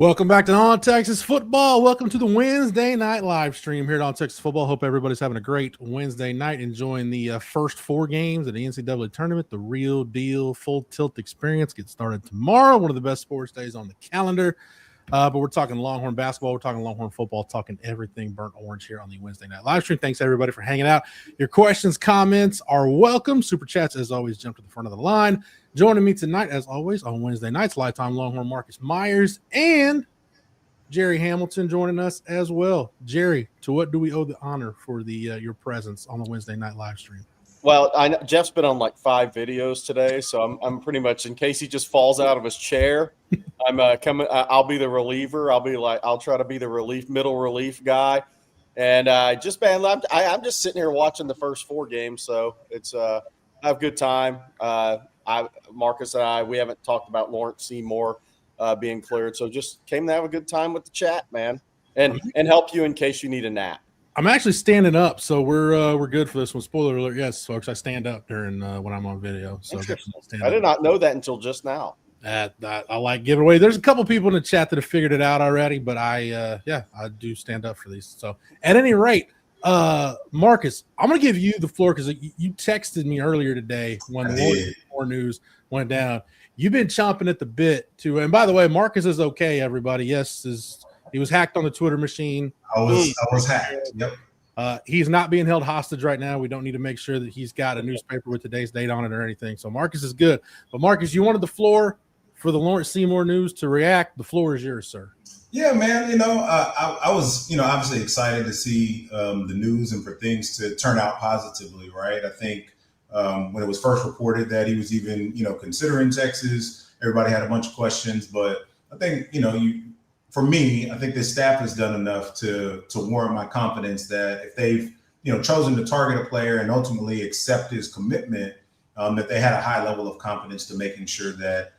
Welcome back to On Texas Football. Welcome to the Wednesday night live stream here at On Texas Football. Hope everybody's having a great Wednesday night, enjoying the first 4 games of the NCAA tournament. The real deal, full tilt experience gets started tomorrow. One of the best sports days on the calendar. But we're talking Longhorn basketball. We're talking Longhorn football, talking everything burnt orange here on the Wednesday night live stream. Thanks, everybody, for hanging out. Your questions, comments are welcome. Super chats, as always, jump to the front of the line. Joining me tonight, as always, on Wednesday nights, lifetime Longhorn Marcus Myers and Jerry Hamilton joining us as well. Jerry, to what do we owe the honor for the your presence on the Wednesday night live stream? Well, I know Jeff's been on like 5 videos today, so I'm pretty much, in case he just falls out of his chair, I'm coming. I'll be the reliever. I'll try to be the middle relief guy, and I'm just sitting here watching the first 4 games, so it's I have a good time. Marcus and I, we haven't talked about Laurence Seymore being cleared, so just came to have a good time with the chat, man, and help you in case you need a nap. I'm actually standing up, so we're good for this one. Spoiler alert, yes, folks, I stand up during when I'm on video. So I did not know that until just now. I like giving away. There's a couple people in the chat that have figured it out already, but I do stand up for these. So at any rate, Marcus, I'm gonna give you the floor because you texted me earlier today when more news went down. You've been chomping at the bit to, and by the way, Marcus is okay, everybody. Yes, he was hacked on the Twitter machine. I was hacked. Yep. He's not being held hostage right now. We don't need to make sure that he's got a newspaper with today's date on it or anything. So Marcus is good. But Marcus, you wanted the floor for the Laurence Seymore news to react. The floor is yours, sir. Yeah, man. I was, obviously excited to see the news and for things to turn out positively, right? I think when it was first reported that he was even, considering Texas, everybody had a bunch of questions. But I think, for me, I think this staff has done enough to warrant my confidence that if they've, chosen to target a player and ultimately accept his commitment, that they had a high level of confidence to making sure that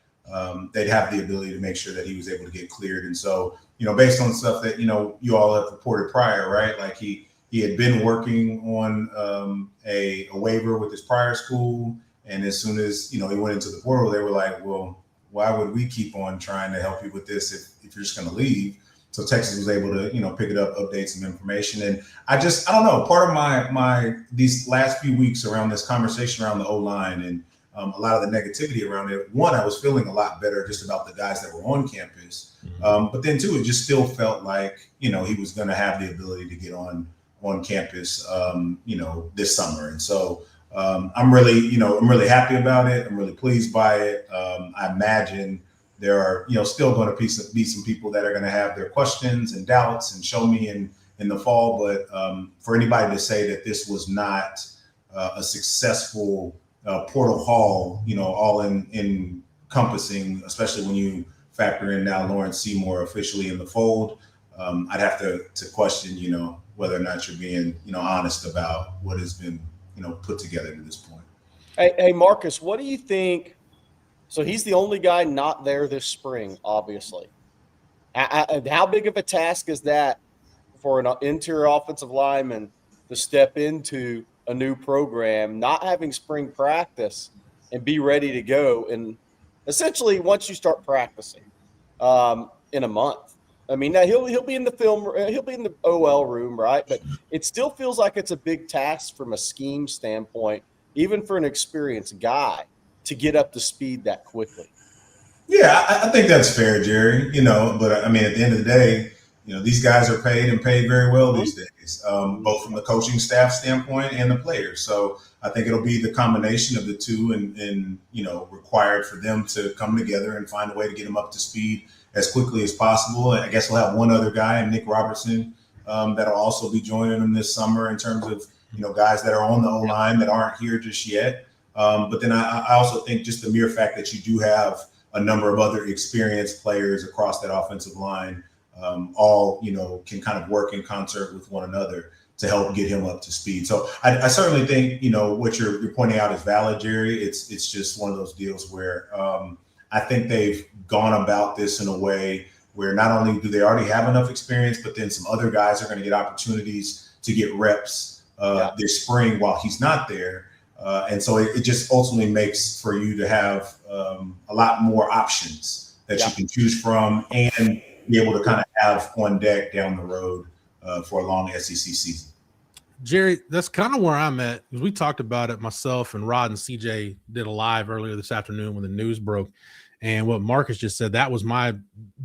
they'd have the ability to make sure that he was able to get cleared. And so, based on stuff that, you all have reported prior, right? Like he had been working on a waiver with his prior school. And as soon as, he went into the portal, they were like, well, why would we keep on trying to help you with this if you're just going to leave? So Texas was able to, pick it up, update some information. And I don't know, part of my these last few weeks around this conversation around the O-line and a lot of the negativity around it, one, I was feeling a lot better just about the guys that were on campus. But then two, it just still felt like, he was going to have the ability to get on campus, this summer. And so I'm really happy about it. I'm really pleased by it. I imagine there are, still going to be some people that are going to have their questions and doubts and show me in the fall. But for anybody to say that this was not a successful portal haul, all in encompassing, especially when you factor in now Laurence Seymore officially in the fold, I'd have to question, whether or not you're being, honest about what has been, put together to this point. Hey, Marcus, what do you think? So he's the only guy not there this spring, obviously. How big of a task is that for an interior offensive lineman to step into a new program, not having spring practice, and be ready to go? And essentially, once you start practicing in a month, I mean, now he'll be in the he'll be in the OL room, right? But it still feels like it's a big task from a scheme standpoint, even for an experienced guy, to get up to speed that quickly. Yeah, I think that's fair, Jerry. But I mean, at the end of the day, these guys are paid and paid very well these days, both from the coaching staff standpoint and the players. So I think it'll be the combination of the two and required for them to come together and find a way to get them up to speed as quickly as possible. I guess we'll have one other guy, Nick Robertson, that'll also be joining them this summer in terms of, guys that are on the O-line that aren't here just yet. But then I also think just the mere fact that you do have a number of other experienced players across that offensive line, all, can kind of work in concert with one another to help get him up to speed. So I certainly think, what you're pointing out is valid, Jerry. It's just one of those deals where I think they've gone about this in a way where not only do they already have enough experience, but then some other guys are going to get opportunities to get reps this spring while he's not there. And so it just ultimately makes for you to have a lot more options that you can choose from. And be able to kind of have on deck down the road for a long SEC season. Jerry, that's kind of where I'm at. We talked about it, myself and Rod and CJ did a live earlier this afternoon when the news broke. And what Marcus just said, that was my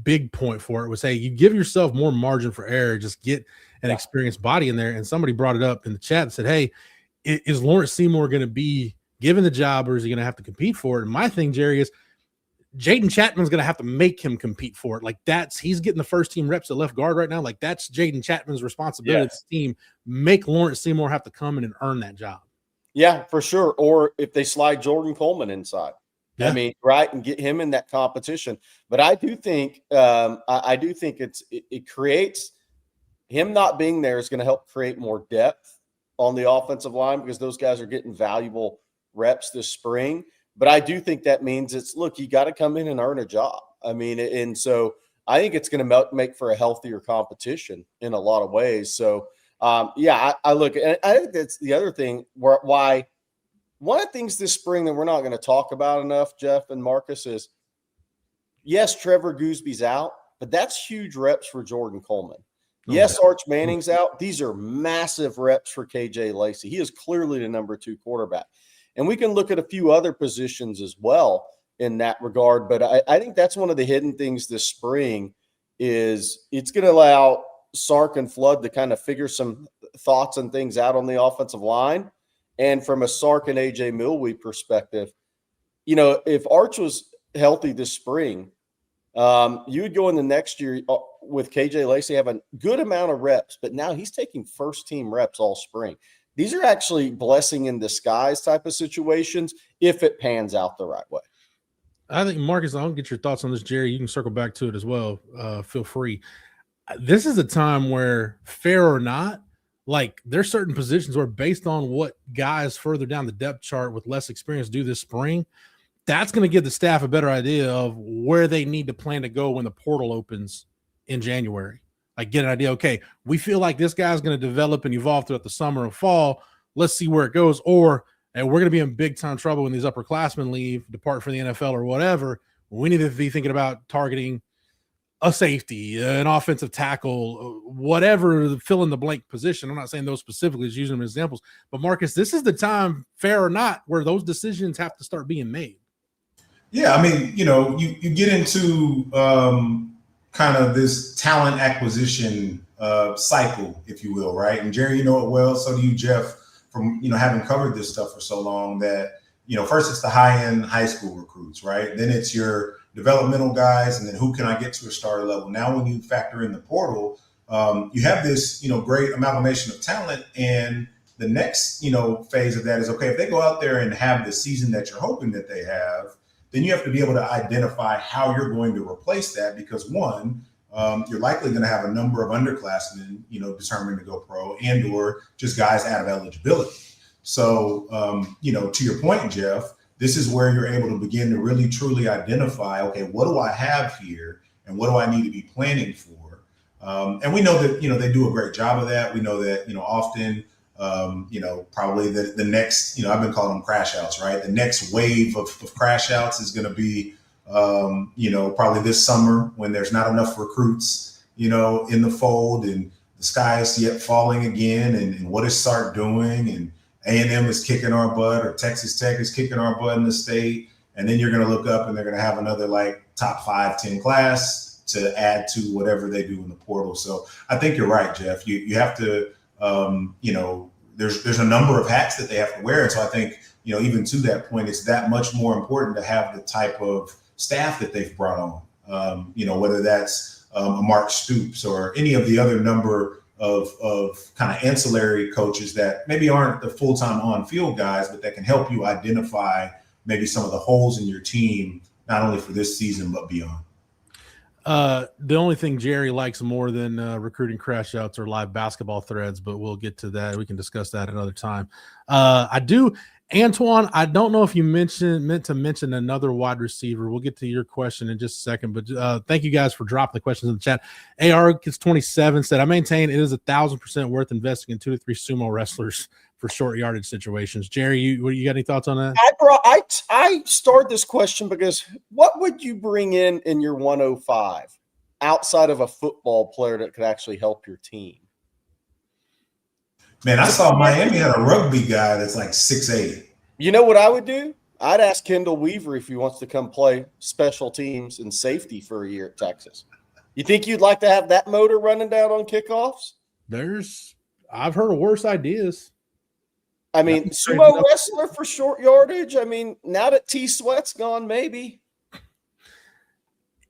big point for it, was, hey, you give yourself more margin for error, just get an experienced body in there. And somebody brought it up in the chat and said, hey, is Lawrence Seymore going to be given the job, or is he going to have to compete for it? And my thing, Jerry, is Jaden Chapman's going to have to make him compete for it. Like, he's getting the first team reps at left guard right now. Like, that's Jaden Chapman's responsibility. Yes. The team make Lawrence Seymore have to come in and earn that job. Yeah, for sure. Or if they slide Jordan Coleman inside, I mean, right, and get him in that competition. But I do think, it creates him not being there is going to help create more depth on the offensive line, because those guys are getting valuable reps this spring. But I do think that means you got to come in and earn a job. I mean, and so I think it's going to make for a healthier competition in a lot of ways. So, I look, and I think that's the other thing why one of the things this spring that we're not going to talk about enough, Jeff and Marcus, is, yes, Trevor Goosby's out, but that's huge reps for Jordan Coleman. Yes, Arch Manning's out. These are massive reps for KJ Lacey. He is clearly the number 2 quarterback. And we can look at a few other positions as well in that regard. But I think that's one of the hidden things this spring is it's going to allow Sark and Flood to kind of figure some thoughts and things out on the offensive line. And from a Sark and A.J. Milwee perspective, if Arch was healthy this spring, you would go in the next year with KJ Lacey, have a good amount of reps, but now he's taking first-team reps all spring. These are actually blessing in disguise type of situations if it pans out the right way. I think, Marcus, I'll get your thoughts on this, Jerry. You can circle back to it as well. Feel free. This is a time where, fair or not, like, there's certain positions where, based on what guys further down the depth chart with less experience do this spring, that's going to give the staff a better idea of where they need to plan to go when the portal opens in January. Like, get an idea, okay, we feel like this guy's going to develop and evolve throughout the summer and fall. Let's see where it goes. And we're going to be in big time trouble when these upperclassmen leave, depart for the NFL or whatever. We need to be thinking about targeting a safety, an offensive tackle, whatever the fill in the blank position. I'm not saying those specifically, just using them as examples. But Marcus, this is the time, fair or not, where those decisions have to start being made. Yeah, I mean, you get into kind of this talent acquisition cycle, if you will, right? And Jerry, you know it well. So do you, Jeff, from, having covered this stuff for so long that, first it's the high-end high school recruits, right? Then it's your developmental guys, and then who can I get to a starter level? Now, when you factor in the portal, you have this, great amalgamation of talent. And the next, phase of that is, okay, if they go out there and have the season that you're hoping that they have, then you have to be able to identify how you're going to replace that, because one, you're likely going to have a number of underclassmen, determined to go pro, and or just guys out of eligibility. So, to your point, Jeff, this is where you're able to begin to really truly identify, okay, what do I have here, and what do I need to be planning for? And we know that, they do a great job of that. We know that, often, probably the next, I've been calling them crash outs, right? The next wave of crash outs is going to be, probably this summer, when there's not enough recruits, in the fold, and the sky is yet falling again. And what is Sark doing? And A&M is kicking our butt, or Texas Tech is kicking our butt in the state. And then you're going to look up and they're going to have another top 5-10 class to add to whatever they do in the portal. So I think you're right, Jeff. You have to, there's a number of hats that they have to wear. And so I think, even to that point, it's that much more important to have the type of staff that they've brought on, whether that's a Mark Stoops or any of the other number of kind of ancillary coaches that maybe aren't the full-time on-field guys, but that can help you identify maybe some of the holes in your team, not only for this season, but beyond. The only thing Jerry likes more than recruiting crash outs are live basketball threads, but we'll get to that. We can discuss that another time. Antoine, I don't know if you meant to mention another wide receiver. We'll get to your question in just a second, but thank you guys for dropping the questions in the chat. AR gets 27 said, I maintain it is 1,000% worth investing in 2 to 3 sumo wrestlers for short yardage situations. Jerry, you got any thoughts on that? I started this question because what would you bring in your 105? outside of a football player that could actually help your team? Man, I saw Miami had a rugby guy that's like 6'8". You know what I would do? I'd ask Kendall Weaver if he wants to come play special teams and safety for a year at Texas. You think you'd like to have that motor running down on kickoffs? I've heard of worse ideas. I mean, sumo wrestler for short yardage. I mean, now that T Sweat's gone, maybe.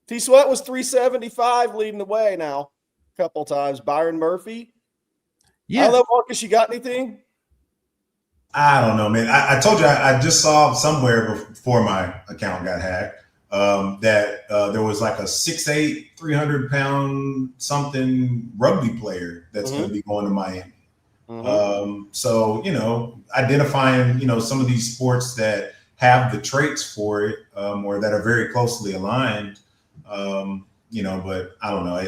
T Sweat was 375 leading the way now a couple times. Byron Murphy. Yeah. I don't know, Marcus, you got anything? I don't know, man. I told you I just saw somewhere before my account got hacked that there was like a 6'8", 300-pound something rugby player that's going to be going to Miami. So, identifying, some of these sports that have the traits for it or that are very closely aligned, but I don't know.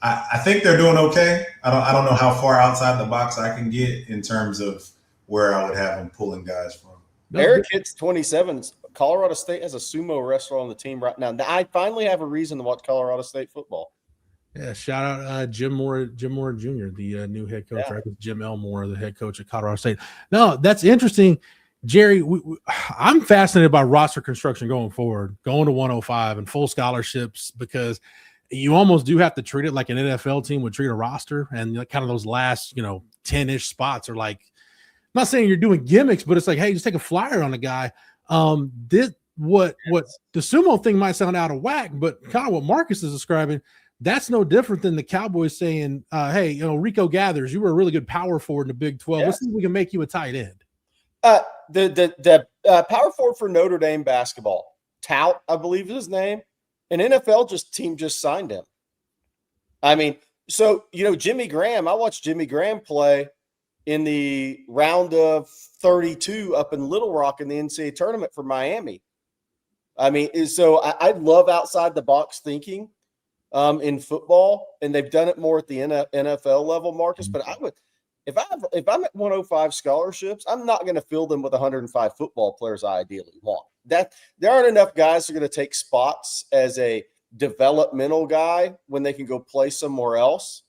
I think they're doing okay. I don't know how far outside the box I can get in terms of where I would have them pulling guys from. Eric hits 27. Colorado State has a sumo wrestler on the team right now. I finally have a reason to watch Colorado State football. Yeah, shout out Jim Moore Jr., the new head coach, right? Jim Elmore, the head coach at Colorado State. No, that's interesting, Jerry. I'm fascinated by roster construction going forward, going to 105 and full scholarships, because you almost do have to treat it like an NFL team would treat a roster, and kind of those last 10-ish spots are like. I'm not saying you're doing gimmicks, but it's like, hey, just take a flyer on a guy. What the sumo thing might sound out of whack, but kind of what Marcus is describing, that's no different than the Cowboys saying, hey, Rico Gathers, you were a really good power forward in the Big 12. Let's see if we can make you a tight end. The power forward for Notre Dame basketball, Tout, I believe is his name, an NFL team just signed him. I mean, so, Jimmy Graham, I watched Jimmy Graham play in the round of 32 up in Little Rock in the NCAA tournament for Miami. I mean, so I love outside the box thinking in football, and they've done it more at the NFL level, Marcus. But I would, if I'm at 105 scholarships, I'm not going to fill them with 105 football players I ideally want. That there aren't enough guys who are going to take spots as a developmental guy when they can go play somewhere else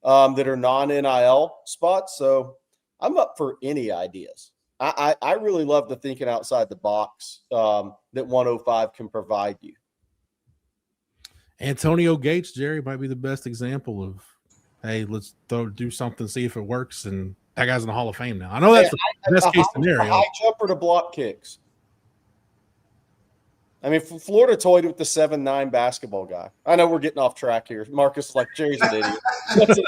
that are non-NIL spots. So I'm up for any ideas. I really love the thinking outside the box that 105 can provide you. Antonio Gates, Jerry, might be the best example of, hey, let's do something, see if it works. And that guy's in the Hall of Fame now. I know that's the best case scenario. A high jumper to block kicks. I mean, Florida toyed with the 7'9" basketball guy. I know we're getting off track here. Marcus, like, Jerry's an idiot. That's an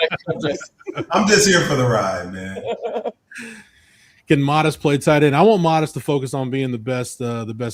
I'm just here for the ride, man. Can Modest play tight end? I want Modest to focus on being the best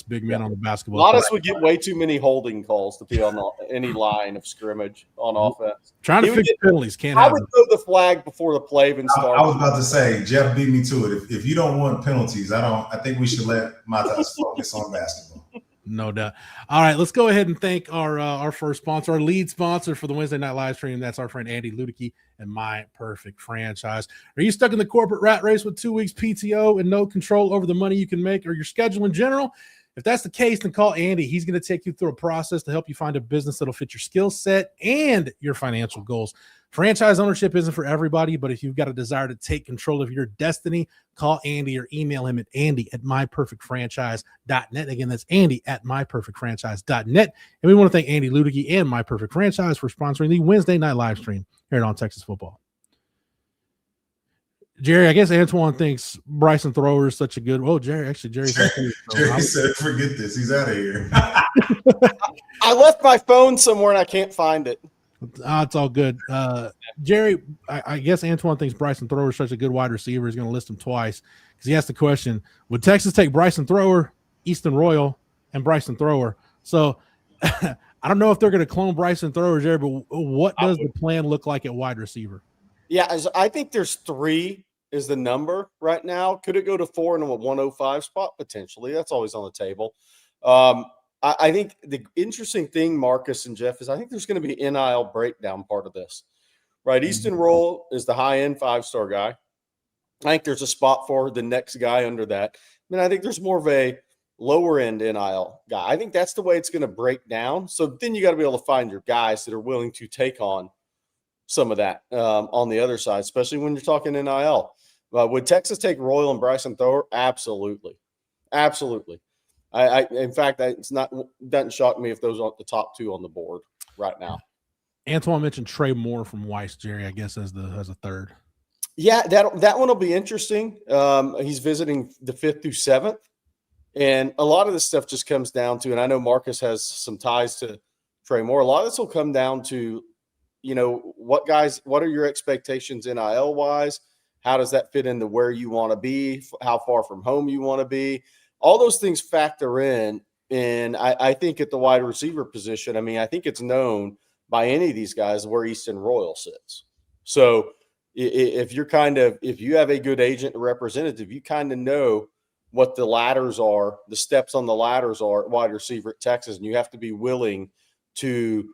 big man on the basketball. Modest would get way too many holding calls to be on any line of scrimmage on offense. Trying to fix penalties. I would throw the flag before the play even starts. I was about to say, Jeff beat me to it. If you don't want penalties, I think we should let Matas focus on basketball. No doubt. All right, let's go ahead and thank our first sponsor, our lead sponsor for the Wednesday night live stream. That's our friend Andy Ludicky and My Perfect Franchise. Are you stuck in the corporate rat race with 2 weeks PTO and no control over the money you can make or your schedule in general? If that's the case, then call Andy. He's going to take you through a process to help you find a business that'll fit your skill set and your financial goals. Franchise ownership isn't for everybody, but if you've got a desire to take control of your destiny, call Andy or email him at andy@myperfectfranchise.net. Again, that's andy@myperfectfranchise.net. And we want to thank Andy Ludicky and My Perfect Franchise for sponsoring the Wednesday night live stream here on Texas Football. Jerry, I guess Antoine thinks Bryson Thrower is such a good. Oh, Jerry said, "Forget this. He's out of here." I left my phone somewhere and I can't find it. It's all good. Jerry, I guess Antoine thinks Bryson Thrower is such a good wide receiver. He's going to list him twice because he asked the question: would Texas take Bryson Thrower, Easton Royal, and Bryson Thrower? So I don't know if they're going to clone Bryson Thrower, Jerry, but what does the plan look like at wide receiver? Yeah, I think there's 3 is the number right now. Could it go to 4 in a 105 spot? Potentially. That's always on the table. I think the interesting thing, Marcus and Jeff, is I think there's going to be an NIL breakdown part of this. Right? Easton Roll is the high-end 5-star guy. I think there's a spot for the next guy under that. I mean, I think there's more of a lower end NIL guy. I think that's the way it's going to break down. So then you got to be able to find your guys that are willing to take on some of that on the other side, especially when you're talking NIL. Would Texas take Royal and Bryson Thor? Absolutely. Absolutely. In fact, doesn't shock me if those aren't the top two on the board right now. Antoine mentioned Trey Moore from Weiss, Jerry, I guess, as a third. Yeah, that one will be interesting. He's visiting the 5th through 7th. And a lot of this stuff just comes down to, and I know Marcus has some ties to Trey Moore. A lot of this will come down to, what are your expectations NIL wise? How does that fit into where you want to be? How far from home you want to be? All those things factor in. And I think at the wide receiver position, I think it's known by any of these guys where Easton Royal sits. So if you have a good agent or representative, you kind of know what the ladders are, the steps on the ladders are at wide receiver at Texas, and you have to be willing to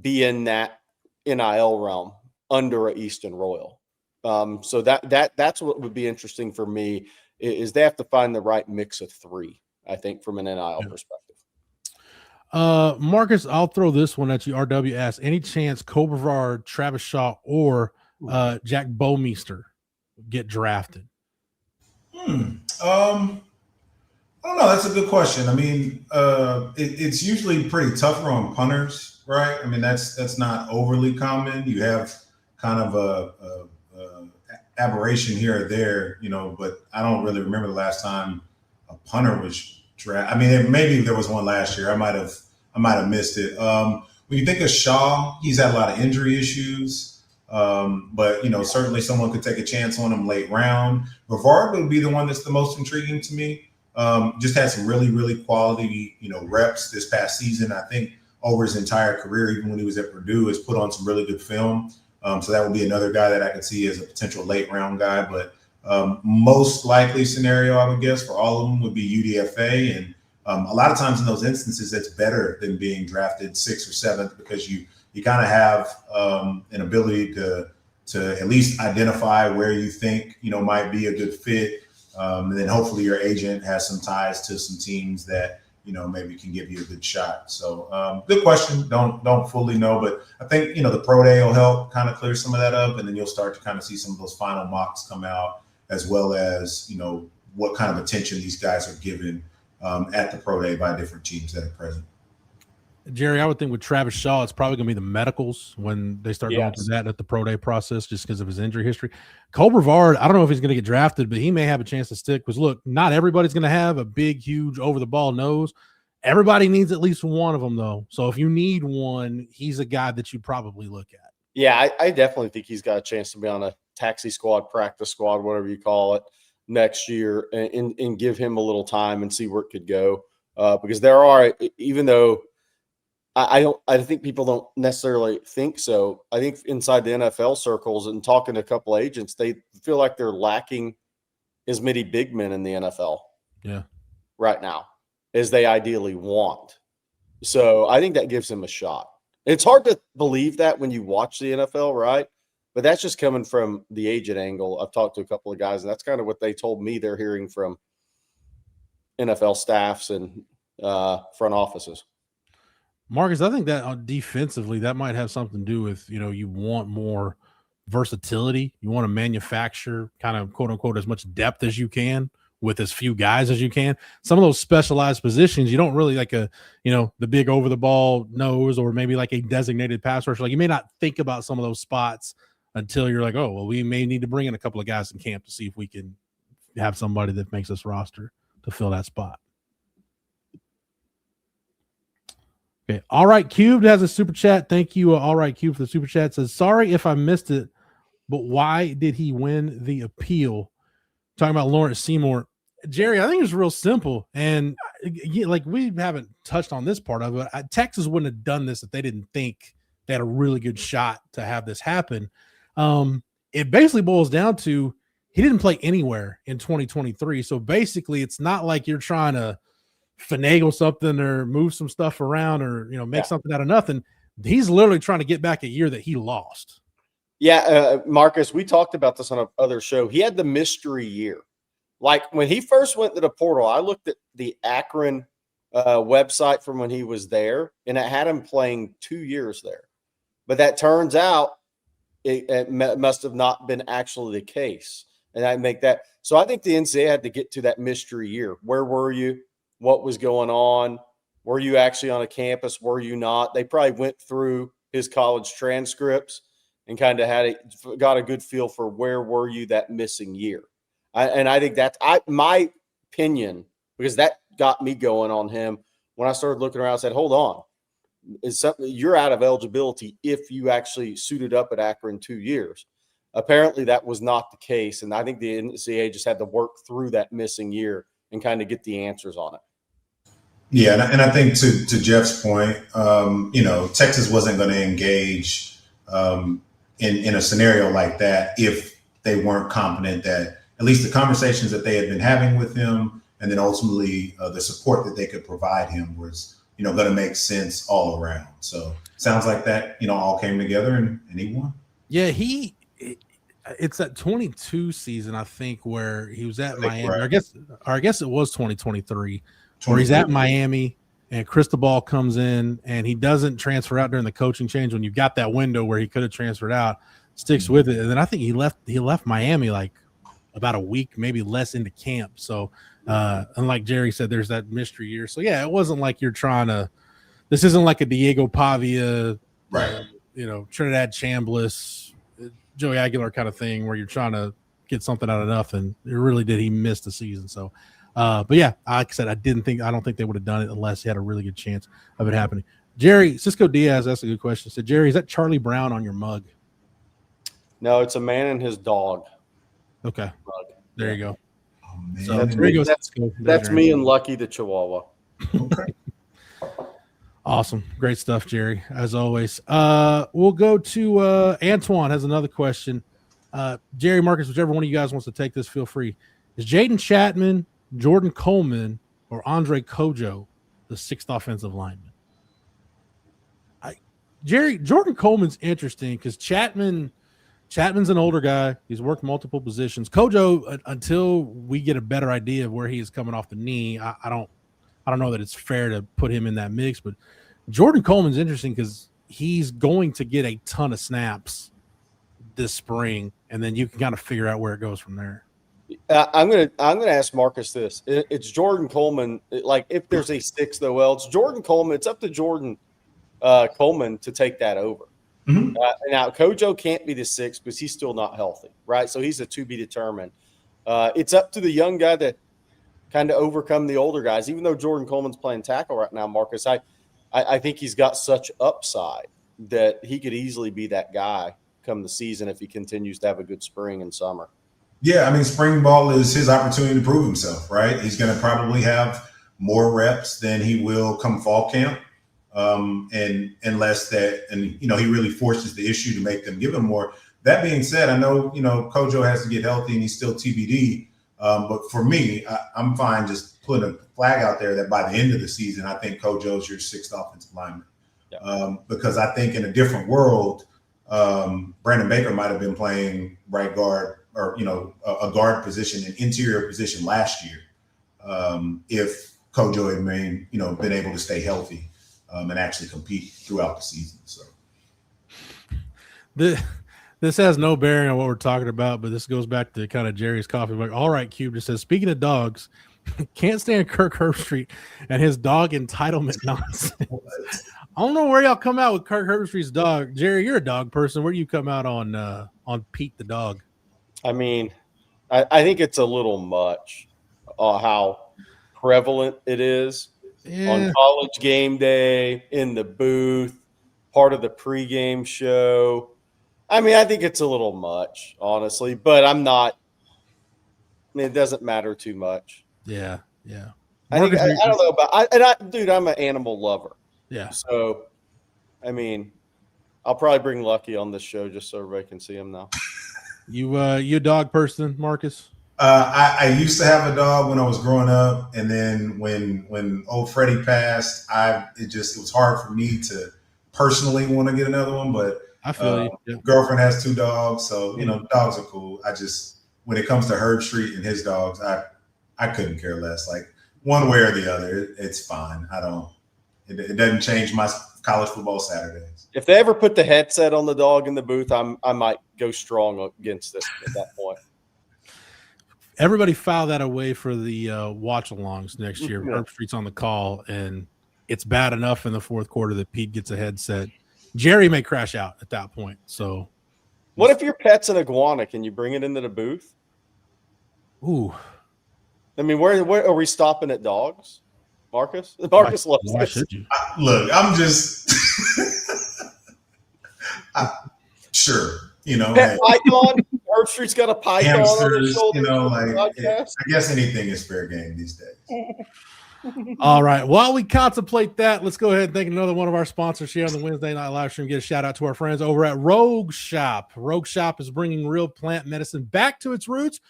be in that NIL realm under a Easton Royal. So that's what would be interesting for me is they have to find the right mix of three, I think, from an NIL perspective. Marcus, I'll throw this one at you. RW asks, any chance Cobrevard, Travis Shaw, or Jack Bowmeister get drafted? I don't know. That's a good question. It's usually pretty tougher on punters, right? That's not overly common. You have kind of a aberration here or there, but I don't really remember the last time a punter was drafted. Maybe there was one last year. I might have missed it. When you think of Shaw, he's had a lot of injury issues. But certainly someone could take a chance on him late round. Brevard would be the one that's the most intriguing to me. Just had some really, really quality, reps this past season. I think over his entire career, even when he was at Purdue, has put on some really good film. So that would be another guy that I could see as a potential late round guy. But most likely scenario, I would guess, for all of them would be UDFA. And a lot of times in those instances, that's better than being drafted 6th or 7th because you kind of have an ability to at least identify where you think, might be a good fit. And then hopefully your agent has some ties to some teams that, maybe can give you a good shot. So good question. Don't fully know, but I think, the pro day will help kind of clear some of that up. And then you'll start to kind of see some of those final mocks come out as well as, what kind of attention these guys are given at the pro day by different teams that are present. Jerry, I would think with Travis Shaw, it's probably going to be the medicals when they start going through that at the pro day process just because of his injury history. Cobrevard, I don't know if he's going to get drafted, but he may have a chance to stick because, look, not everybody's going to have a big, huge over-the-ball nose. Everybody needs at least one of them, though. So if you need one, he's a guy that you probably look at. Yeah, I definitely think he's got a chance to be on a taxi squad, practice squad, whatever you call it, next year and give him a little time and see where it could go. Because there are, even though I think people don't necessarily think so. I think inside the NFL circles and talking to a couple of agents, they feel like they're lacking as many big men in the NFL right now as they ideally want. So I think that gives him a shot. It's hard to believe that when you watch the NFL, right? But that's just coming from the agent angle. I've talked to a couple of guys, and that's kind of what they told me they're hearing from NFL staffs and front offices. Marcus, I think that defensively, that might have something to do with, you want more versatility. You want to manufacture kind of quote unquote as much depth as you can with as few guys as you can. Some of those specialized positions, you don't really like the big over the ball nose or maybe like a designated pass rusher. Like you may not think about some of those spots until you're like, oh, well, we may need to bring in a couple of guys in camp to see if we can have somebody that makes us roster to fill that spot. Okay. All right. Cubed has a super chat. Thank you. All right. Cube for the super chat says, sorry if I missed it, but why did he win the appeal? Talking about Laurence Seymore. Jerry, I think it's real simple. And like we haven't touched on this part of it. Texas wouldn't have done this if they didn't think they had a really good shot to have this happen. It basically boils down to he didn't play anywhere in 2023. So basically it's not like you're trying to finagle something or move some stuff around or, make something out of nothing. He's literally trying to get back a year that he lost. Yeah. Marcus, we talked about this on another show. He had the mystery year. Like when he first went to the portal, I looked at the Akron website from when he was there, and it had him playing 2 years there. But that turns out it must have not been actually the case. And I make that. So I think the NCAA had to get to that mystery year. Where were you? What was going on? Were you actually on a campus? Were you not? They probably went through his college transcripts and kind of got a good feel for where were you that missing year. And I think that's my opinion, because that got me going on him when I started looking around. I said, hold on. Is something you're out of eligibility if you actually suited up at Akron 2 years. Apparently that was not the case. And I think the NCAA just had to work through that missing year and kind of get the answers on it. Yeah. And I think to Jeff's point, Texas wasn't going to engage in a scenario like that if they weren't confident that at least the conversations that they had been having with him, and then ultimately the support that they could provide him was, going to make sense all around. So sounds like that, all came together and he won. Yeah, it's that 22 season, I think, where he was at Miami. Right. I guess it was 2023, where he's at Miami and Cristobal comes in and he doesn't transfer out during the coaching change when you've got that window where he could have transferred out, sticks with it. And then I think he left Miami like about a week, maybe less into camp. So and like Jerry said, there's that mystery year. So yeah, it wasn't like you're trying to, this isn't like a Diego Pavia, right? Trinidad Chambliss, Joey Aguilar kind of thing where you're trying to get something out of nothing. It really did. He missed the season. So, but yeah, like I said, I don't think they would have done it unless he had a really good chance of it happening. Jerry, Cisco Diaz, that's a good question. So Jerry, is that Charlie Brown on your mug? No, it's a man and his dog. Okay. There you go. Oh, man. So that's me and Lucky the Chihuahua. Okay. Awesome. Great stuff, Jerry, as always. We'll go to Antoine has another question. Jerry, Marcus, whichever one of you guys wants to take this, feel free. Is Jaden Chapman, Jordan Coleman, or Andre Kojo the sixth offensive lineman? Jordan Coleman's interesting because Chapman's an older guy. He's worked multiple positions. Kojo, until we get a better idea of where he is coming off the knee, I don't know that it's fair to put him in that mix. But Jordan Coleman's interesting because he's going to get a ton of snaps this spring, and then you can kind of figure out where it goes from there. I'm gonna ask Marcus this. It's Jordan Coleman. Like if there's a six though, well, it's Jordan Coleman. It's up to Jordan Coleman to take that over. Mm-hmm. Now Kojo can't be the six because he's still not healthy, right? So he's a to be determined. It's up to the young guy to kind of overcome the older guys. Even though Jordan Coleman's playing tackle right now, Marcus, I think he's got such upside that he could easily be that guy come the season if he continues to have a good spring and summer. Yeah, I mean, spring ball is his opportunity to prove himself, right? He's going to probably have more reps than he will come fall camp, and unless that, and he really forces the issue to make them give him more. That being said, I know Kojo has to get healthy and he's still TBD, but for me, I'm fine just putting a flag out there that by the end of the season, I think Kojo's your sixth offensive lineman, because I think in a different world, Brandon Baker might have been playing right guard or a guard position, an interior position last year, if Kojo had been able to stay healthy and actually compete throughout the season. So this has no bearing on what we're talking about, but this goes back to kind of Jerry's coffee mug. All right, Cube just says, speaking of dogs, can't stand Kirk Herbstreit and his dog entitlement nonsense. I don't know where y'all come out with Kirk Herbstreit's dog. Jerry, you're a dog person. Where do you come out on Pete the dog? I mean, I think it's a little much how prevalent it is on college game day, in the booth, part of the pregame show. I mean, I think it's a little much, honestly, but I'm not. I mean, it doesn't matter too much. Yeah. I don't know about. Dude, I'm an animal lover. Yeah. So, I mean, I'll probably bring Lucky on this show just so everybody can see him now. You a dog person, Marcus? I used to have a dog when I was growing up, and then when old Freddie passed, it was hard for me to personally want to get another one. But I feel you. Yeah. Girlfriend has two dogs, so dogs are cool. I just when it comes to Herb Street and his dogs, I couldn't care less. Like one way or the other, it's fine. It doesn't change my college football Saturdays. If they ever put the headset on the dog in the booth, I might go strong against it at that point. Everybody file that away for the watch-alongs next year. Yeah. Herb Street's on the call, and it's bad enough in the fourth quarter that Pete gets a headset. Jerry may crash out at that point. So, what if your pet's an iguana? Can you bring it into the booth? Ooh. I mean, where are we stopping at dogs? Marcus loves why this. should you? Look, I'm just sure, Pet python. Herb Street's got a python on his hamsters, shoulder. I guess anything is fair game these days. All right. While we contemplate that, let's go ahead and thank another one of our sponsors here on the Wednesday night live stream. Get a shout out to our friends over at Rogue Shop. Rogue Shop is bringing real plant medicine back to its roots.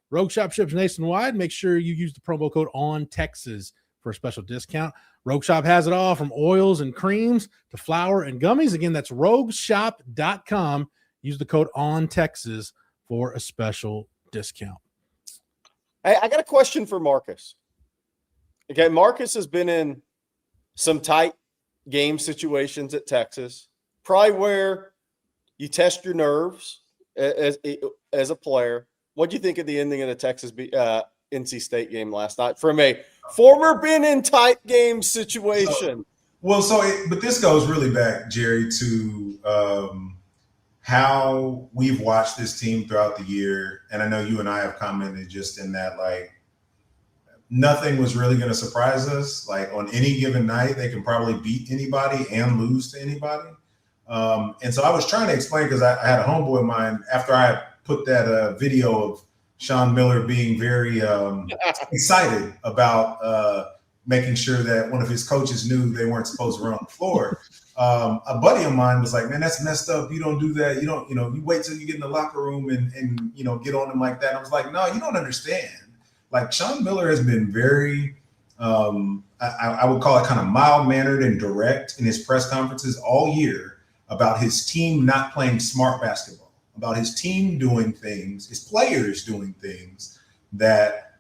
Rogue Shop ships nationwide. Make sure you use the promo code ONTEXAS for a special discount. Rogue Shop has it all from oils and creams to flour and gummies. Again, that's rogueshop.com. Use the code ONTEXAS for a special discount. Hey, I got a question for Marcus. Okay, Marcus has been in some tight game situations at Texas, probably where you test your nerves as a player. What do you think of the ending of the Texas NC State game last night from a former been in tight game situation? But this goes really back, Jerry, to how we've watched this team throughout the year. And I know you and I have commented just in that, like, nothing was really going to surprise us. Like on any given night, they can probably beat anybody and lose to anybody. And so I was trying to explain, because I had a homeboy of mine after I put that video of Sean Miller being very excited about making sure that one of his coaches knew they weren't supposed to run on the floor. A buddy of mine was like, man, that's messed up. You don't do that. You wait till you get in the locker room and get on them like that. I was like, no, you don't understand. Like Sean Miller has been very, I would call it kind of mild-mannered and direct in his press conferences all year about his team not playing smart basketball, about his team doing things, his players doing things that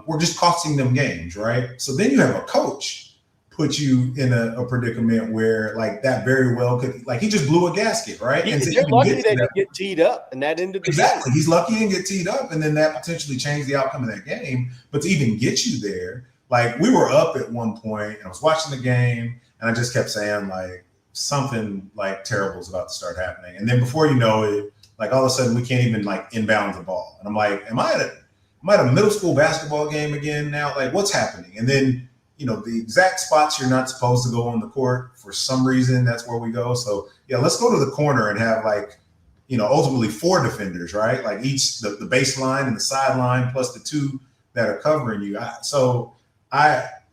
were just costing them games, right? So then you have a coach put you in a predicament where, like, that very well could, like, he just blew a gasket, right? And you're lucky they didn't get teed up, and that ended the exactly. game. He's lucky he didn't get teed up, and then that potentially changed the outcome of that game. But to even get you there, like, we were up at one point, and I was watching the game, and I just kept saying, like, something like terrible is about to start happening. And then before you know it, like, all of a sudden we can't even, like, inbound the ball. And I'm like, am I at a middle school basketball game again now? Like, what's happening? And then, the exact spots you're not supposed to go on the court, for some reason, that's where we go. So, yeah, let's go to the corner and have, like, ultimately 4 defenders, right? Like each, the baseline and the sideline plus the 2 that are covering you. I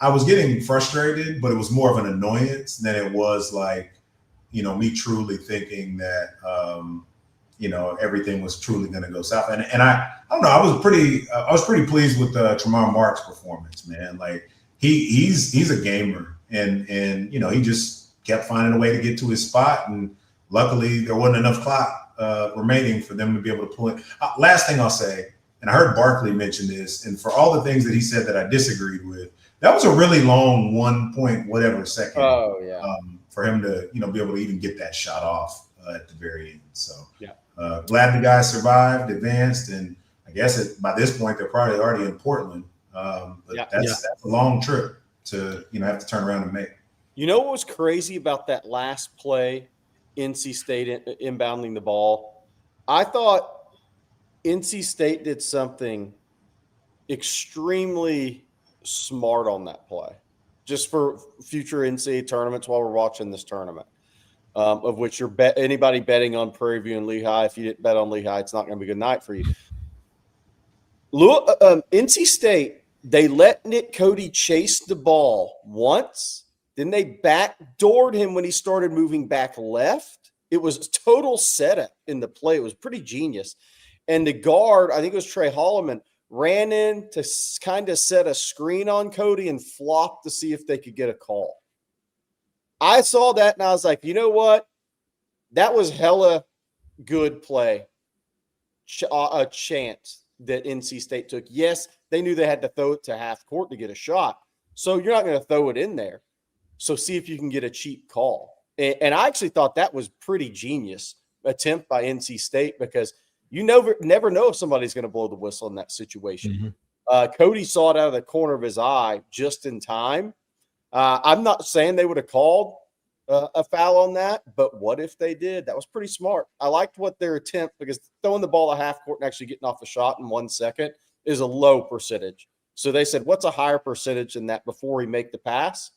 was getting frustrated, but it was more of an annoyance than it was like, me truly thinking that, everything was truly going to go south. And I don't know, I was pretty pleased with Tremont Mark's performance, man. Like, He's a gamer, and he just kept finding a way to get to his spot, and luckily there wasn't enough clock remaining for them to be able to pull it. Last thing I'll say, and I heard Barkley mention this, and for all the things that he said that I disagreed with, that was a really long 1 point whatever second. Oh yeah. For him to be able to even get that shot off at the very end. So yeah, glad the guys survived, advanced, and I guess by this point they're probably already in Portland. But that's a long trip to have to turn around and make. What was crazy about that last play, NC State inbounding the ball? I thought NC State did something extremely smart on that play, just for future NCAA tournaments while we're watching this tournament, of which anybody betting on Prairie View and Lehigh. If you didn't bet on Lehigh, it's not going to be a good night for you. NC State, they let Nick Cody chase the ball once. Then they backdoored him when he started moving back left. It was a total setup in the play. It was pretty genius. And the guard, I think it was Trey Holloman, ran in to kind of set a screen on Cody and flopped to see if they could get a call. I saw that, and I was like, you know what? That was hella good play. A chance. that NC State took. Yes, they knew they had to throw it to half court to get a shot. So you're not going to throw it in there. So see if you can get a cheap call. And I actually thought that was pretty genius attempt by NC State, because you never know if somebody's going to blow the whistle in that situation. Cody saw it out of the corner of his eye just in time. I'm not saying they would have called a foul on that, but what if they did? That was pretty smart. I liked what their attempt, because throwing the ball at half court and actually getting off the shot in 1 second is a low percentage. So they said, what's a higher percentage than that before we make the pass?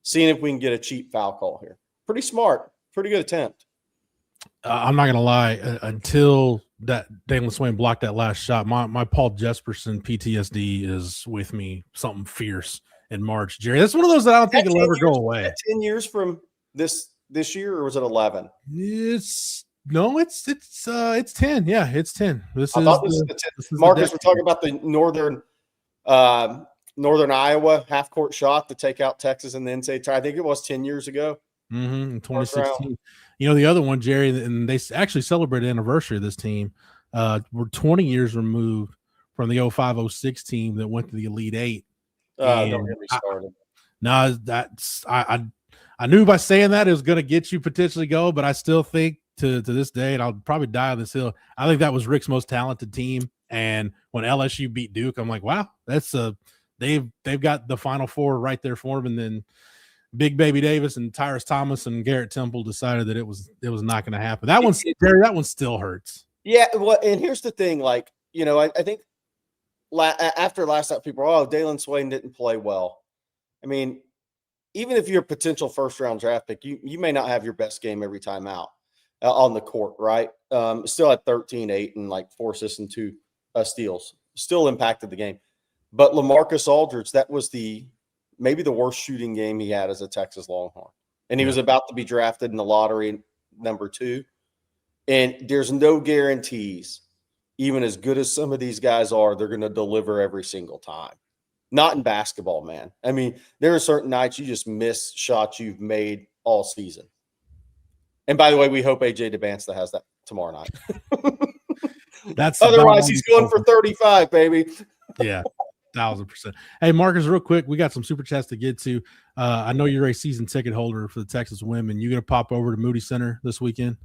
Seeing if we can get a cheap foul call here. Pretty smart. Pretty good attempt. I'm not going to lie. Until that Dalen Swain blocked that last shot, my Paul Jesperson PTSD is with me something fierce in March. Jerry, that's one of those that I don't think it'll ever go away. 10 years from this year, or was it 11? It's 10. Yeah, it's 10. This is the 10. Marcus, we're talking about the Northern Iowa half-court shot to take out Texas in the NCAA tournament. I think it was 10 years ago. In 2016. You know, the other one, Jerry, and they actually celebrated the anniversary of this team. We're 20 years removed from the 05-06 team that went to the Elite Eight. Don't get me started. I knew by saying that it was going to get you potentially go, but I still think to this day, and I'll probably die on this hill, I think that was Rick's most talented team. And when LSU beat Duke, I'm like, wow, that's they've got the Final Four right there for them. And then Big Baby Davis and Tyrus Thomas and Garrett Temple decided that it was not going to happen. That one, Jerry, that one still hurts. Yeah, well, and here's the thing, like, you know, I think after last night, people are, Dalen Swain didn't play well. I mean, even if you're a potential first-round draft pick, you may not have your best game every time out on the court, right? Still at 13, 8, and like 4 assists and 2 steals. Still impacted the game. But LaMarcus Aldridge, that was maybe the worst shooting game he had as a Texas Longhorn. And he was about to be drafted in the lottery number 2. And there's no guarantees, even as good as some of these guys are, they're going to deliver every single time. Not in basketball, man. I mean, there are certain nights you just miss shots you've made all season. And by the way, we hope AJ DeBansta has that tomorrow night. That's otherwise he's going for 35, baby. Yeah, 1,000%. Hey, Marcus, real quick, we got some super chats to get to. I know you're a season ticket holder for the Texas women. You gonna pop over to Moody Center this weekend?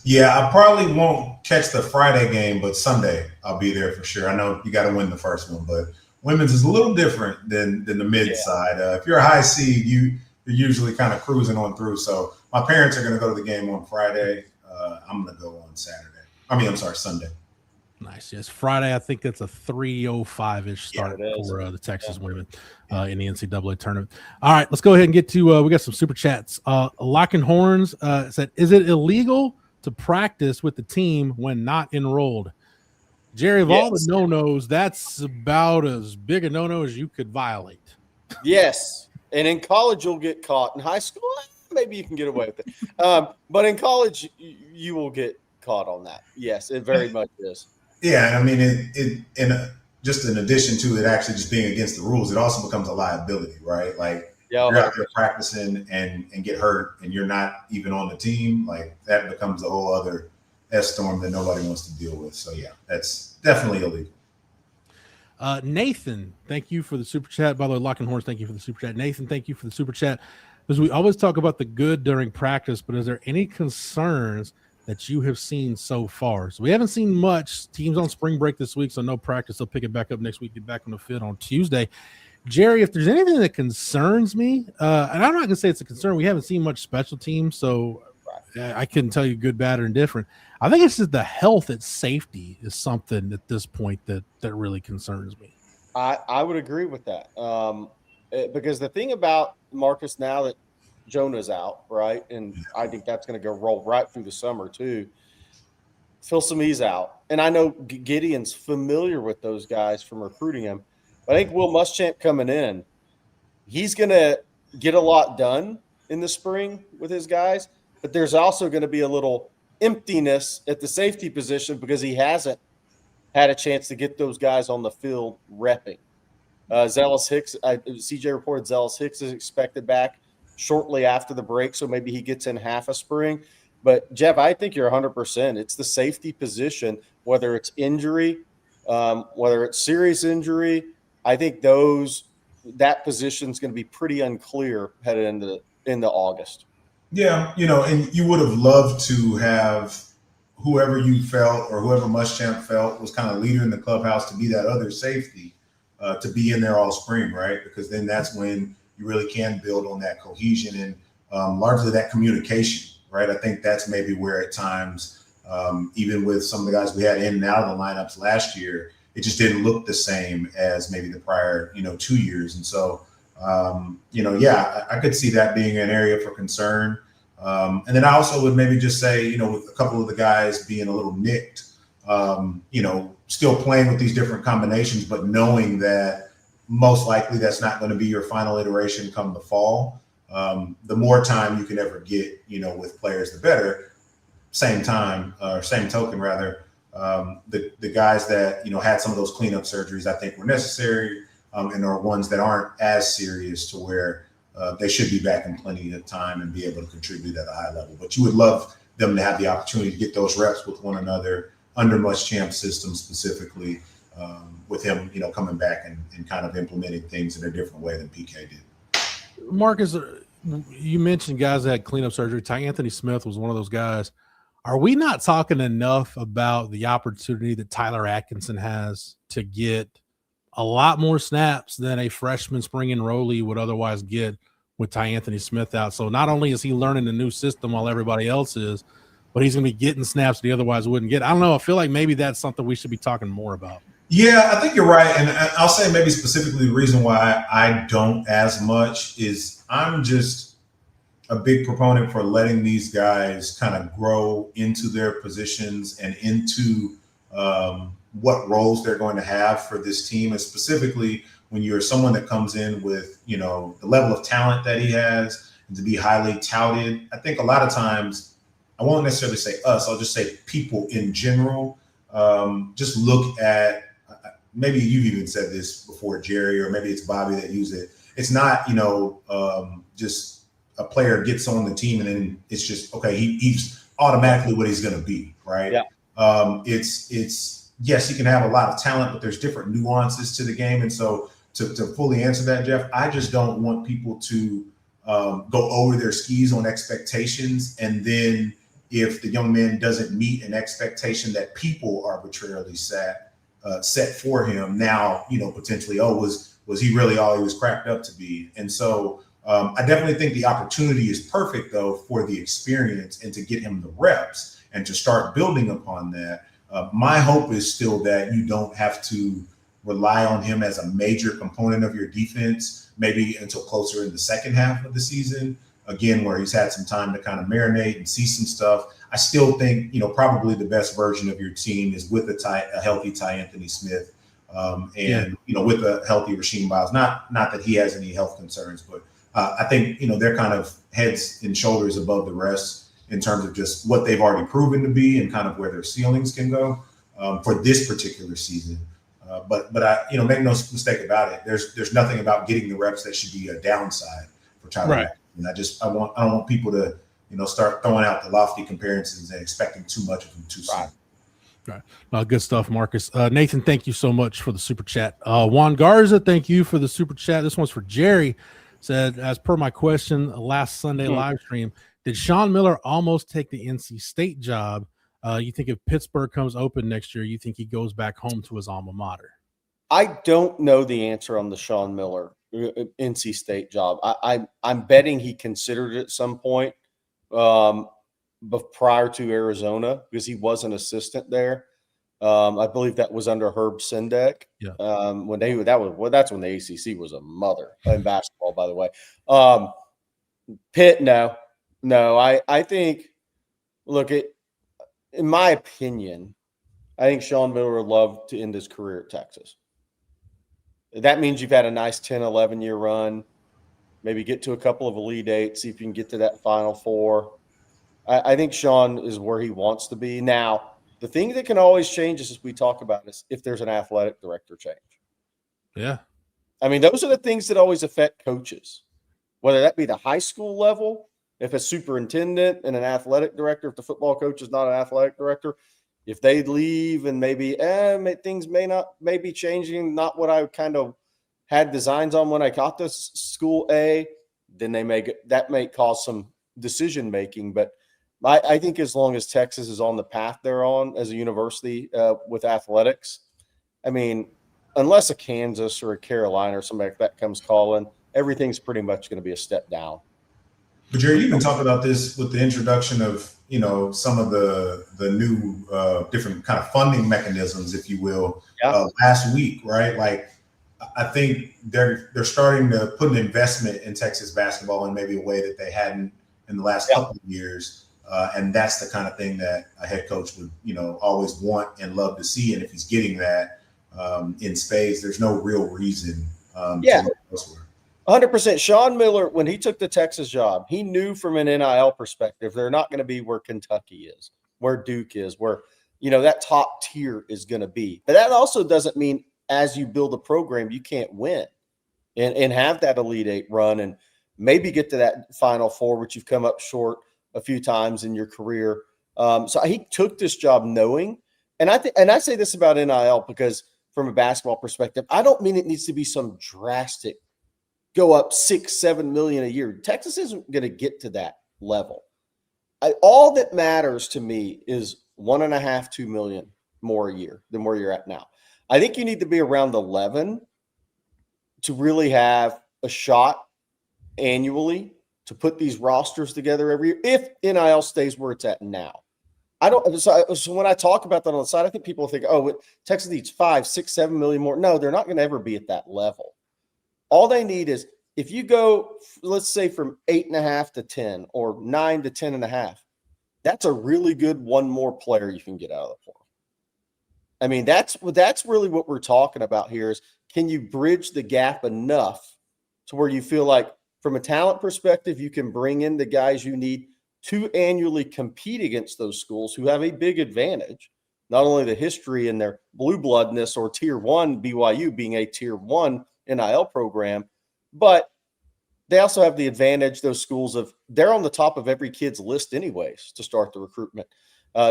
Yeah, I probably won't catch the Friday game, but Sunday I'll be there for sure. I know you got to win the first one, but women's is a little different than the mid side. If you're a high seed, you're usually kind of cruising on through. So my parents are going to go to the game on Friday. I'm going to go on Sunday. Nice. Yes, Friday. I think it's a 3:05-ish start for the Texas women in the NCAA tournament. All right, let's go ahead and get to. We got some super chats. Lock and Horns said, "Is it illegal to practice with the team when not enrolled?" Jerry, of all the no-nos, that's about as big a no-no as you could violate. Yes, and in college you'll get caught. In high school, maybe you can get away with it, but in college you will get caught on that. Yes, it very much is. Yeah, I mean, just in addition to it actually just being against the rules, it also becomes a liability, right? Like you're out there practicing and get hurt, and you're not even on the team. Like that becomes a whole other S-storm that nobody wants to deal with. So yeah, that's definitely illegal. Nathan, thank you for the super chat. By the way, Lock and Horns, thank you for the super chat. Nathan, thank you for the super chat. Because we always talk about the good during practice, but is there any concerns that you have seen so far? So we haven't seen much. Teams on spring break this week, so no practice. They'll pick it back up next week, get back on the field on Tuesday. Jerry, if there's anything that concerns me, and I'm not going to say it's a concern, we haven't seen much special teams, so I couldn't tell you good, bad, or indifferent. I think it's just the health and safety is something at this point that really concerns me. I would agree with that, because the thing about Marcus, now that Jonah's out, right, and I think that's going to go roll right through the summer too. Phil Samee's out, and I know Gideon's familiar with those guys from recruiting him. But I think Will Muschamp coming in, he's going to get a lot done in the spring with his guys, but there's also going to be a little emptiness at the safety position because he hasn't had a chance to get those guys on the field repping. Zealous Hicks, CJ reported Zealous Hicks is expected back shortly after the break, so maybe he gets in half a spring. But, Jeff, I think you're 100%. It's the safety position, whether it's injury, whether it's serious injury. I think that position is going to be pretty unclear headed into August. Yeah, and you would have loved to have whoever you felt or whoever Muschamp felt was kind of leader in the clubhouse to be that other safety, to be in there all spring, right? Because then that's when you really can build on that cohesion and largely that communication, right? I think that's maybe where at times, even with some of the guys we had in and out of the lineups last year, it just didn't look the same as maybe the prior, 2 years. And so, I could see that being an area for concern. And then I also would maybe just say, with a couple of the guys being a little nicked, still playing with these different combinations, but knowing that most likely that's not going to be your final iteration come the fall. The more time you can ever get, with players, the better. Same token, rather. The guys that, had some of those cleanup surgeries, I think were necessary, and are ones that aren't as serious to where they should be back in plenty of time and be able to contribute at a high level. But you would love them to have the opportunity to get those reps with one another under Muschamp's system specifically, with him, coming back and kind of implementing things in a different way than PK did. Marcus, you mentioned guys that had cleanup surgery. Anthony Smith was one of those guys. Are we not talking enough about the opportunity that Tyler Atkinson has to get a lot more snaps than a freshman spring enrollee would otherwise get with Anthony Smith out? So not only is he learning the new system while everybody else is, but he's going to be getting snaps that he otherwise wouldn't get. I don't know. I feel like maybe that's something we should be talking more about. Yeah, I think you're right. And I'll say maybe specifically the reason why I don't as much is I'm just a big proponent for letting these guys kind of grow into their positions and into what roles they're going to have for this team. And specifically when you're someone that comes in with, the level of talent that he has and to be highly touted. I think a lot of times, I won't necessarily say us, I'll just say people in general, just look at, maybe you've even said this before, Jerry, or maybe it's Bobby that used it. It's not, just a player gets on the team and then it's just, okay, he's automatically what he's going to be, right? Yeah. It's yes, he can have a lot of talent, but there's different nuances to the game. And so to fully answer that, Jeff, I just don't want people to go over their skis on expectations. And then if the young man doesn't meet an expectation that people arbitrarily set for him, now, potentially, was he really all he was cracked up to be? And so I definitely think the opportunity is perfect, though, for the experience and to get him the reps and to start building upon that. My hope is still that you don't have to rely on him as a major component of your defense, maybe until closer in the second half of the season, again, where he's had some time to kind of marinate and see some stuff. I still think, probably the best version of your team is with a healthy Anthony Smith and with a healthy Rasheem Biles. Not that he has any health concerns, but I think, they're kind of heads and shoulders above the rest in terms of just what they've already proven to be and kind of where their ceilings can go for this particular season. But I, make no mistake about it. There's nothing about getting the reps that should be a downside for Tyler. Right. And I don't want people to, start throwing out the lofty comparisons and expecting too much of them too soon. Right. Good stuff, Marcus. Nathan, thank you so much for the super chat. Juan Garza, thank you for the super chat. This one's for Jerry. Said, as per my question last Sunday live stream, did Sean Miller almost take the NC State job? You think if Pittsburgh comes open next year, you think he goes back home to his alma mater? I don't know the answer on the Sean Miller NC State job. I'm betting he considered it at some point prior to Arizona because he was an assistant there. I believe that was under Herb Sendek. Yeah. That's when the ACC was a mother in basketball, by the way. Pitt, no. I think, in my opinion, I think Sean Miller would love to end his career at Texas. That means you've had a nice 10, 11-year run, maybe get to a couple of Elite Eight, see if you can get to that Final Four. I think Sean is where he wants to be. Now, the thing that can always change as we talk about is if there's an athletic director change. Yeah. I mean, those are the things that always affect coaches, whether that be the high school level, if a superintendent and an athletic director, if the football coach is not an athletic director, If they leave and maybe things may be changing, not what I kind of had designs on when I got to school A, then that may cause some decision making. But I think as long as Texas is on the path they're on as a university with athletics, I mean, unless a Kansas or a Carolina or somebody like that comes calling, everything's pretty much going to be a step down. But Jerry, you even talked about this with the introduction of, some of the new different kind of funding mechanisms, if you will, last week, right? Like, I think they're starting to put an investment in Texas basketball in maybe a way that they hadn't in the last couple of years. And that's the kind of thing that a head coach would, always want and love to see. And if he's getting that in spades, there's no real reason to look elsewhere. 100%. Sean Miller, when he took the Texas job, he knew from an NIL perspective, they're not going to be where Kentucky is, where Duke is, where, that top tier is going to be. But that also doesn't mean as you build a program, you can't win and have that Elite Eight run and maybe get to that Final Four, which you've come up short a few times in your career. So he took this job knowing, and I say this about NIL because from a basketball perspective, I don't mean it needs to be some drastic go up 6-7 million a year. Texas isn't going to get to that level. All that matters to me is 1.5-2 million more a year than where you're at now. I think you need to be around 11 to really have a shot annually to put these rosters together every year if NIL stays where it's at now. So when I talk about that on the side, I think people think, Texas needs 5, 6, 7 million more. No, they're not going to ever be at that level. All they need is if you go, let's say, from 8.5 to 10 or 9 to 10.5, that's a really good one more player you can get out of the portal. I mean, that's really what we're talking about here is can you bridge the gap enough to where you feel like from a talent perspective, you can bring in the guys you need to annually compete against those schools who have a big advantage, not only the history and their blue bloodness or tier one BYU being a tier one NIL program, but they also have the advantage, those schools, of they're on the top of every kid's list anyways to start the recruitment.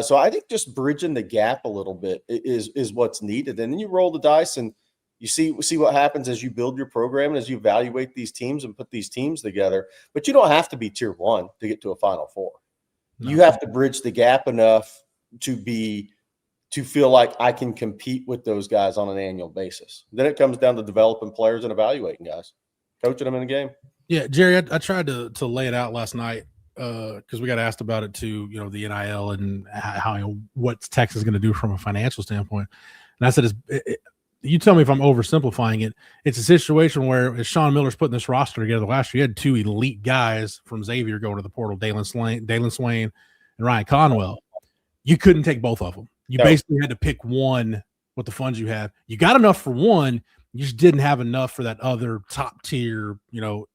So I think just bridging the gap a little bit is what's needed. And then you roll the dice and you see what happens as you build your program and as you evaluate these teams and put these teams together. But you don't have to be tier one to get to a Final Four. No. You have to bridge the gap enough to feel like I can compete with those guys on an annual basis. Then it comes down to developing players and evaluating guys, coaching them in the game. Yeah, Jerry, I tried to lay it out last night because we got asked about it too, the NIL and how what's Texas going to do from a financial standpoint. And I said, you tell me if I'm oversimplifying it. It's a situation where as Sean Miller's putting this roster together last year, you had 2 elite guys from Xavier going to the portal, Dalen Swain and Ryan Conwell. You couldn't take both of them. You basically had to pick one with the funds you have. You got enough for one. You just didn't have enough for that other top tier,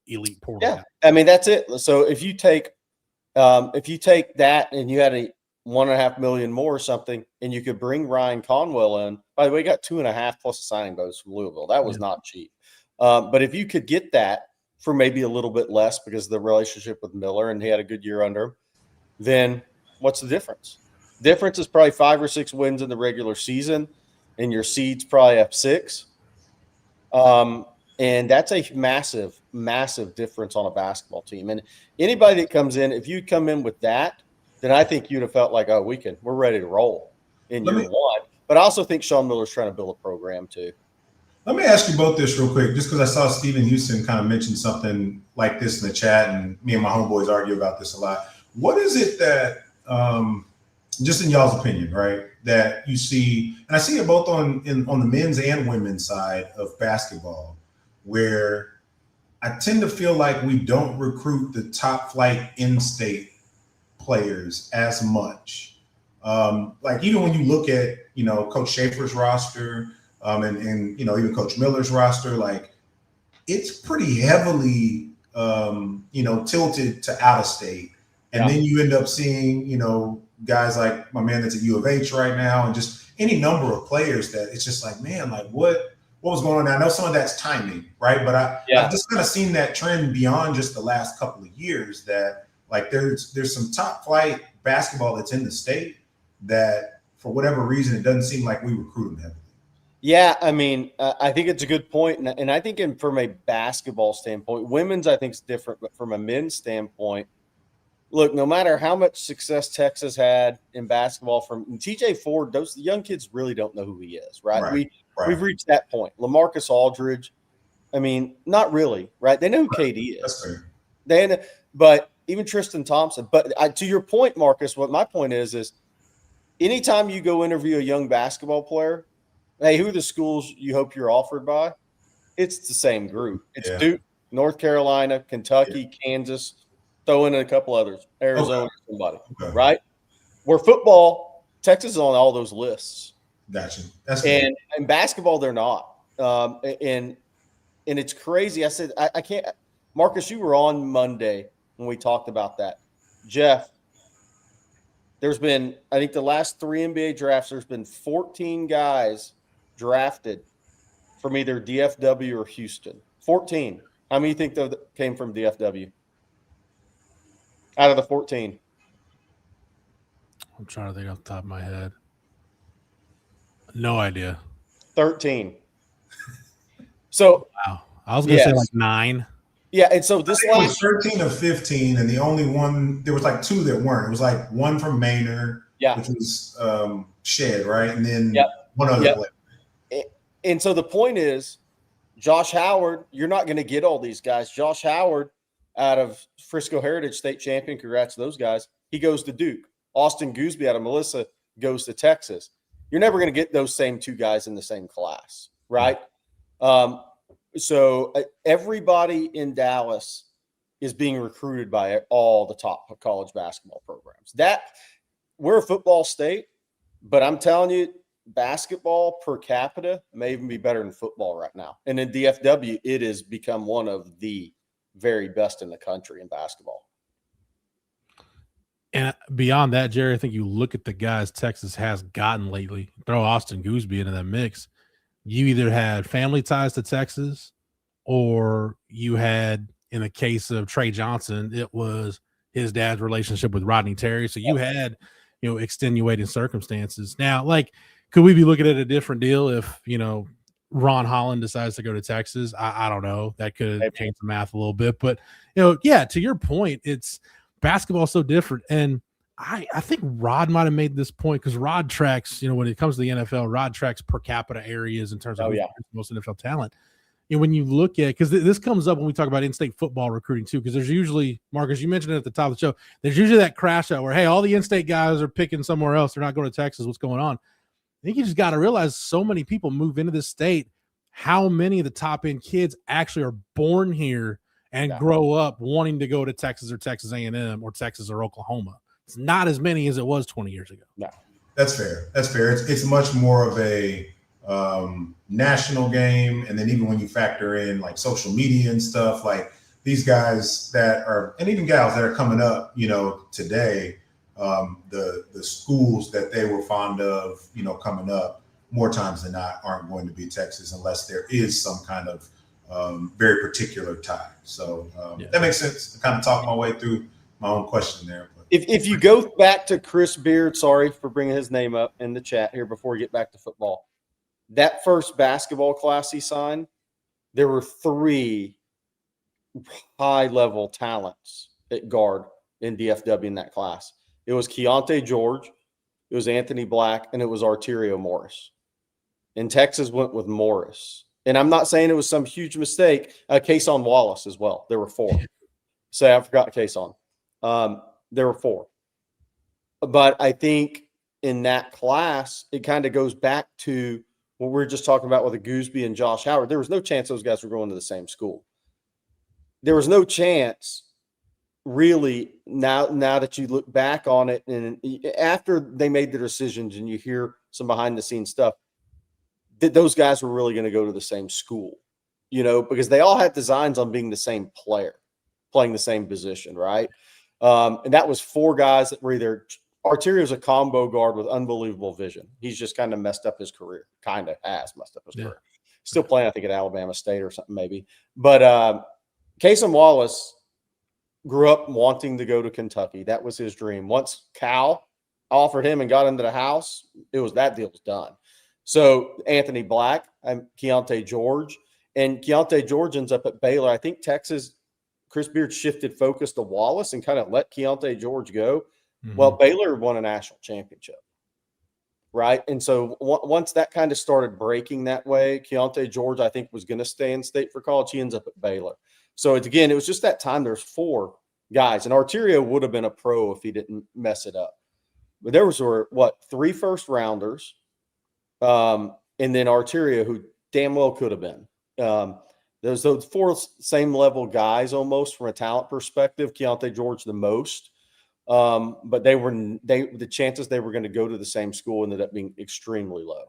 elite portal. Yeah, I mean that's it. So if you take that and you had a 1.5 million more or something, and you could bring Ryan Conwell in. By the way, he got 2.5 plus a signing bonus from Louisville. That was not cheap. But if you could get that for maybe a little bit less because of the relationship with Miller and he had a good year under him, then what's the difference? Difference is probably 5 or 6 wins in the regular season, and your seed's probably up 6. And that's a massive, massive difference on a basketball team. And anybody that comes in, if you come in with that, then I think you'd have felt like, we're ready to roll in year one. But I also think Sean Miller's trying to build a program too. Let me ask you both this real quick, just because I saw Stephen Houston kind of mention something like this in the chat, and me and my homeboys argue about this a lot. What is it that, just in y'all's opinion, right, that you see, and I see it both on the men's and women's side of basketball, where I tend to feel like we don't recruit the top flight in-state players as much. Like even when you look at, Coach Schaefer's roster and even Coach Miller's roster, like it's pretty heavily, tilted to out of state. And then you end up seeing, guys like my man that's at U of H right now and just any number of players that it's just like, man, like what was going on? I know some of that's timing, right? But I've just kind of seen that trend beyond just the last couple of years that like there's some top flight basketball that's in the state that for whatever reason, it doesn't seem like we recruit them heavily. Yeah, I mean, I think it's a good point, and I think from a basketball standpoint, women's I think is different, but from a men's standpoint, look, no matter how much success Texas had in basketball from TJ Ford, those young kids really don't know who he is, right? We've reached that point. LaMarcus Aldridge, I mean, not really, right? They know who KD is. That's fair. But even Tristan Thompson. But to your point, Marcus, what my point is anytime you go interview a young basketball player, hey, who are the schools you hope you're offered by? It's the same group. It's Duke, North Carolina, Kentucky, Kansas, throw in a couple others, Arizona, somebody, right? Where football, Texas is on all those lists. Gotcha. And basketball, they're not. And it's crazy. I said, I can't – Marcus, you were on Monday when we talked about that. Jeff, there's been – I think the last 3 NBA drafts, there's been 14 guys drafted from either DFW or Houston. 14. How many think that came from DFW? Out of the 14. I'm trying to think off the top of my head. No idea. 13. So wow. I was going to say like 9. Yeah, and so this was 13 of 15, and the only one there was like 2 that weren't. It was like one from Maynard, which was Shed, right? And then one other player. And so the point is, Josh Howard, you're not going to get all these guys. Josh Howard out of Frisco Heritage State champion, congrats to those guys. He goes to Duke. Austin Gooseby out of Melissa goes to Texas. You're never going to get those same 2 guys in the same class, right? So everybody in Dallas is being recruited by all the top college basketball programs. We're a football state, but I'm telling you, basketball per capita may even be better than football right now. And in DFW, it has become one of the very best in the country in basketball. And beyond that, Jerry, I think you look at the guys Texas has gotten lately, throw Austin Gooseby into that mix. You either had family ties to Texas or you had, in the case of Trey Johnson, it was his dad's relationship with Rodney Terry. So you had, extenuating circumstances. Now, like, could we be looking at a different deal if, Ron Holland decides to go to Texas? I don't know. That could change the math a little bit. But, to your point, it's basketball so different. And I think Rod might have made this point because Rod tracks, when it comes to the NFL, Rod tracks per capita areas in terms of most NFL talent. When you look at, because this comes up when we talk about in-state football recruiting too, because there's usually, Marcus, you mentioned it at the top of the show, there's usually that crash out where, hey, all the in-state guys are picking somewhere else. They're not going to Texas. What's going on? I think you just got to realize so many people move into this state. How many of the top-end kids actually are born here and grow up wanting to go to Texas or Texas A&M or Texas or Oklahoma? It's not as many as it was 20 years ago. No. That's fair. It's much more of a national game. And then even when you factor in like social media and stuff, like these guys that are, and even gals that are coming up, today, the schools that they were fond of, coming up more times than not aren't going to be Texas unless there is some kind of very particular tie. So that makes sense. I kind of talked my way through my own question there. But. If you go back to Chris Beard, sorry for bringing his name up in the chat here before we get back to football, that first basketball class he signed, there were 3 high-level talents at guard in DFW in that class. It was Keontae George, it was Anthony Black, and it was Arterio Morris. And Texas went with Morris. And I'm not saying it was some huge mistake. Kason Wallace as well. There were 4. I forgot Kason. There were 4. But I think in that class, it kind of goes back to what we were just talking about with the Gooseby and Josh Howard. There was no chance those guys were going to the same school. There was no chance, really, now that you look back on it and after they made their decisions and you hear some behind-the-scenes stuff, that those guys were really going to go to the same school, because they all had designs on being the same player, playing the same position, right? And that was 4 guys that were either – Arterio's a combo guard with unbelievable vision. He's just kind of messed up his career. Kind of has messed up his career. Still playing, I think, at Alabama State or something maybe. But Kason Wallace grew up wanting to go to Kentucky. That was his dream. Once Cal offered him and got into the house, that deal was done. So Anthony Black and Keontae George. And Keontae George ends up at Baylor. I think Texas, Chris Beard shifted focus to Wallace and kind of let Keontae George go. Mm-hmm. Well, Baylor won a national championship, right? And so once that kind of started breaking that way, Keontae George, I think, was going to stay in state for college. He ends up at Baylor. So it was just that time. There's 4 guys. And Arterio would have been a pro if he didn't mess it up. But there was, 3 first-rounders, and then Arterio, who damn well could have been. There's those 4 same-level guys almost from a talent perspective. Keontae George the most. But the chances they were going to go to the same school ended up being extremely low.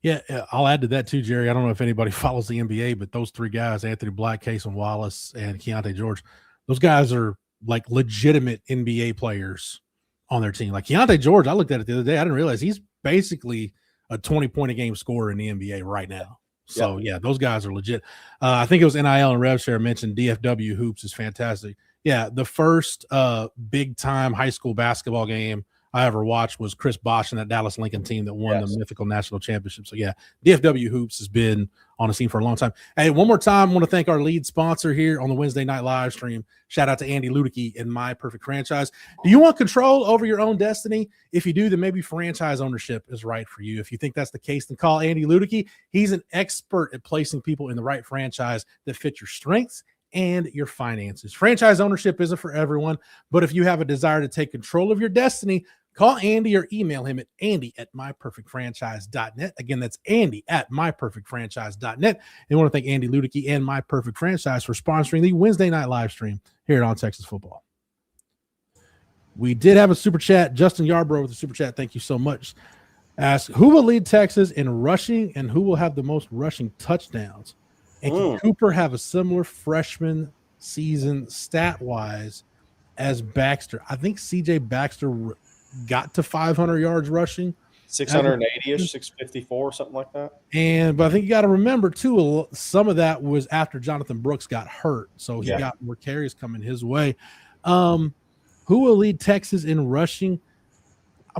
Yeah, I'll add to that too, Jerry. I don't know if anybody follows the NBA, but those 3 guys, Anthony Black, Cason Wallace, and Keontae George, those guys are like legitimate NBA players on their team. Like Keontae George, I looked at it the other day. I didn't realize he's basically a 20-point-a-game scorer in the NBA right now. So, yeah, those guys are legit. I think it was NIL and RevShare mentioned DFW Hoops is fantastic. Yeah, the first big-time high school basketball game I ever watched was Chris Bosh and that Dallas Lincoln team that won the mythical national championship. So, yeah, DFW Hoops has been on the scene for a long time. Hey, one more time, I want to thank our lead sponsor here on the Wednesday night live stream. Shout out to Andy Ludicky and My Perfect Franchise. Do you want control over your own destiny? If you do, then maybe franchise ownership is right for you. If you think that's the case, then call Andy Ludicky. He's an expert at placing people in the right franchise that fit your strengths and your finances. Franchise ownership isn't for everyone, but if you have a desire to take control of your destiny, call Andy or email him at andy@myperfectfranchise.net. Again, that's andy@myperfectfranchise.net. And I want to thank Andy Ludicky and My Perfect Franchise for sponsoring the Wednesday night live stream here on Texas Football. We did have a super chat. Justin Yarbrough with a super chat. Thank you so much. Ask, who will lead Texas in rushing and who will have the most rushing touchdowns? And can Cooper have a similar freshman season stat-wise as Baxter? I think C.J. Baxter got to 500 yards rushing. 680-ish, 654, something like that. But I think you got to remember, too, some of that was after Jonathan Brooks got hurt. So he got more carries coming his way. Who will lead Texas in rushing?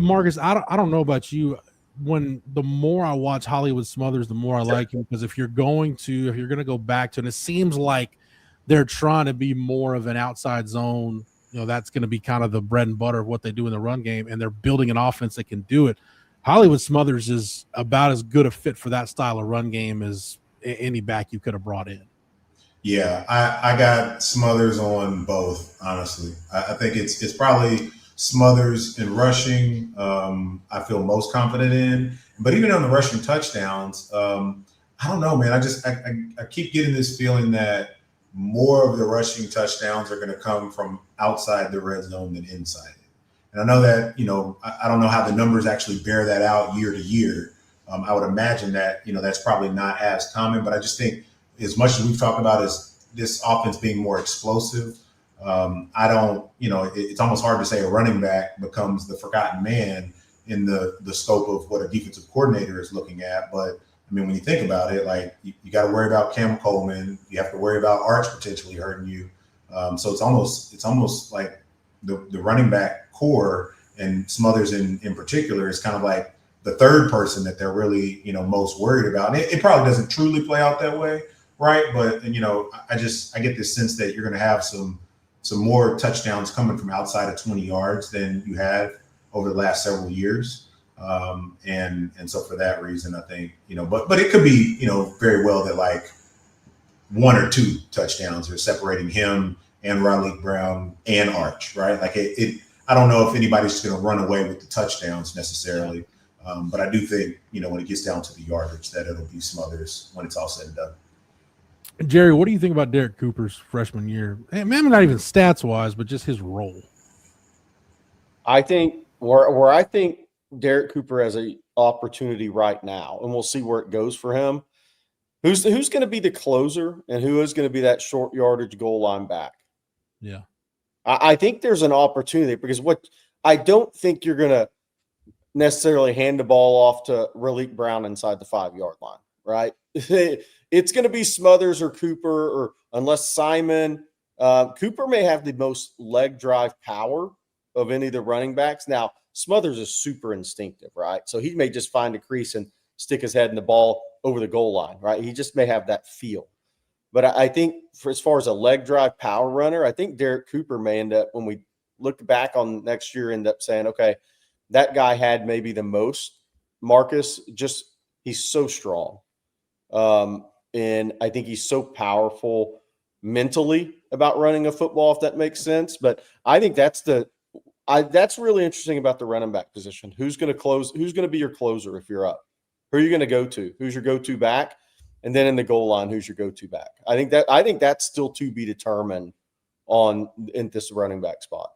Marcus, I don't know about you. The more I watch Hollywood Smothers, the more I like him, because if you're going to go back to, and it seems like they're trying to be more of an outside zone, that's going to be kind of the bread and butter of what they do in the run game, and they're building an offense that can do it. Hollywood Smothers is about as good a fit for that style of run game as any back you could have brought in. Yeah, I got Smothers on both, honestly. I think it's probably Smothers in rushing, I feel most confident in. But even on the rushing touchdowns, I don't know, man. I keep getting this feeling that more of the rushing touchdowns are going to come from outside the red zone than inside it. And I know that, I don't know how the numbers actually bear that out year to year. I would imagine that, that's probably not as common. But I just think as much as we've talked about as this offense being more explosive, it's almost hard to say a running back becomes the forgotten man in the scope of what a defensive coordinator is looking at. But I mean, when you think about it, like you got to worry about Cam Coleman, you have to worry about Arch potentially hurting you. So it's almost like the running back core, and Smothers in particular is kind of like the third person that they're really, most worried about. And it probably doesn't truly play out that way, right? But I get this sense that you're going to have some more touchdowns coming from outside of 20 yards than you have over the last several years. And so for that reason, I think, but it could be, very well that like 1 or 2 touchdowns are separating him and Raleigh Brown and Arch, right? Like I don't know if anybody's going to run away with the touchdowns necessarily. But I do think, when it gets down to the yardage, that it'll be Smothers when it's all said and done. Jerry, what do you think about Derek Cooper's freshman year? Maybe not even stats-wise, but just his role. I think where I think Derek Cooper has an opportunity right now, and we'll see where it goes for him. Who's going to be the closer, and who is going to be that short yardage goal line back? Yeah. I think there's an opportunity, because I don't think you're going to necessarily hand the ball off to Raleigh Brown inside the 5-yard line, right? It's going to be Smothers or Cooper, or unless Simon. Cooper may have the most leg drive power of any of the running backs. Now, Smothers is super instinctive, right? So he may just find a crease and stick his head in the ball over the goal line, right? He just may have that feel. But I think as far as a leg drive power runner, I think Derek Cooper may end up, when we look back on next year, end up saying, okay, that guy had maybe the most. Marcus, he's so strong. And I think he's so powerful mentally about running a football, if that makes sense. But I think that's really interesting about the running back position. Who's going to close? Who's going to be your closer if you're up? Who are you going to go to? Who's your go-to back? And then in the goal line, who's your go-to back? I think that's still to be determined in this running back spot.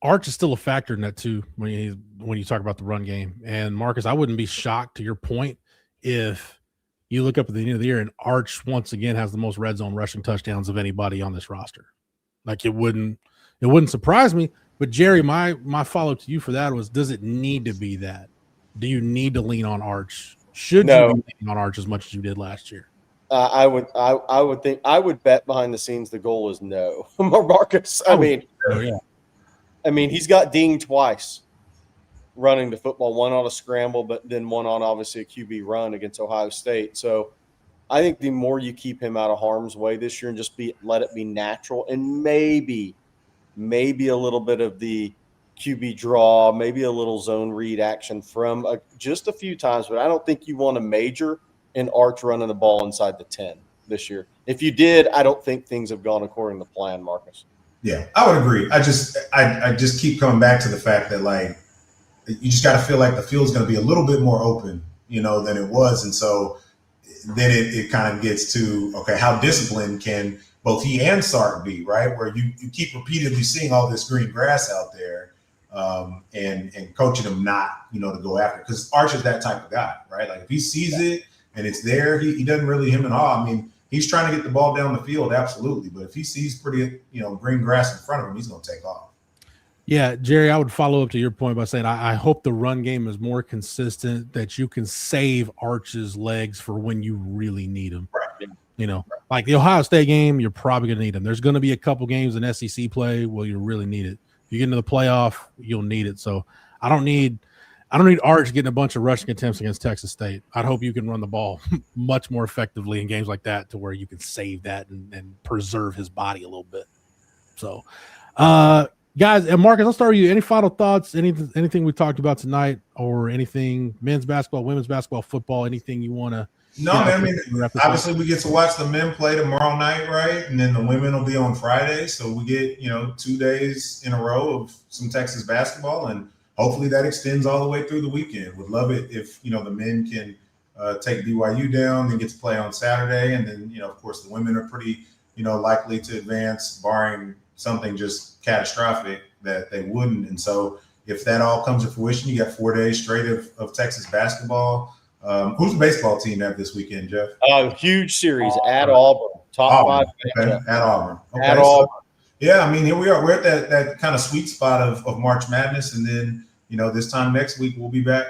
Arch is still a factor in that too when you talk about the run game. And Marcus, I wouldn't be shocked, to your point, if you look up at the end of the year and Arch once again has the most red zone rushing touchdowns of anybody on this roster. Like it wouldn't surprise me. But Jerry, my follow to you for that was, does it need to be that? Do you need to lean on Arch? Should you be leaning on Arch as much as you did last year? I would bet behind the scenes the goal is no. Marcus, I mean, he's got dinged twice running the football, one on a scramble, but then one on obviously a QB run against Ohio State. So I think the more you keep him out of harm's way this year and just let it be natural, and maybe a little bit of the QB draw, maybe a little zone read action from just a few times, but I don't think you want to major in Arch running the ball inside the 10 this year. If you did, I don't think things have gone according to plan, Marcus. Yeah, I would agree. I just keep coming back to the fact that, like, you just got to feel like the field's going to be a little bit more open, than it was. And so then it kind of gets to, okay, how disciplined can both he and Sark be, right? Where you keep repeatedly seeing all this green grass out there and coaching him not, to go after it. Because Arch is that type of guy, right? Like if he sees it and it's there, he doesn't really him and all. I mean, he's trying to get the ball down the field, absolutely. But if he sees pretty, green grass in front of him, he's going to take off. Yeah, Jerry, I would follow up to your point by saying I hope the run game is more consistent, that you can save Arch's legs for when you really need them. Right. Like the Ohio State game, you're probably going to need them. There's going to be a couple games in SEC play where you really need it. If you get into the playoff, you'll need it. So I don't need Arch getting a bunch of rushing attempts against Texas State. I'd hope you can run the ball much more effectively in games like that to where you can save that and preserve his body a little bit. So, guys, and Marcus, I'll start with you. Any final thoughts? Anything we talked about tonight, or anything men's basketball, women's basketball, football? Anything you want to? No, man. I mean, obviously we get to watch the men play tomorrow night, right? And then the women will be on Friday, so we get 2 days in a row of some Texas basketball, and hopefully that extends all the way through the weekend. Would love it if the men can take BYU down and get to play on Saturday, and then of course the women are pretty likely to advance, barring something just catastrophic that they wouldn't. And so if that all comes to fruition, you got 4 days straight of Texas basketball. Who's the baseball team have this weekend, Jeff? Huge series at Auburn. Top Auburn. five. Okay. At Auburn. Okay. At Auburn. Yeah, I mean, here we are. We're at that kind of sweet spot of March Madness. And then, this time next week, we'll be back,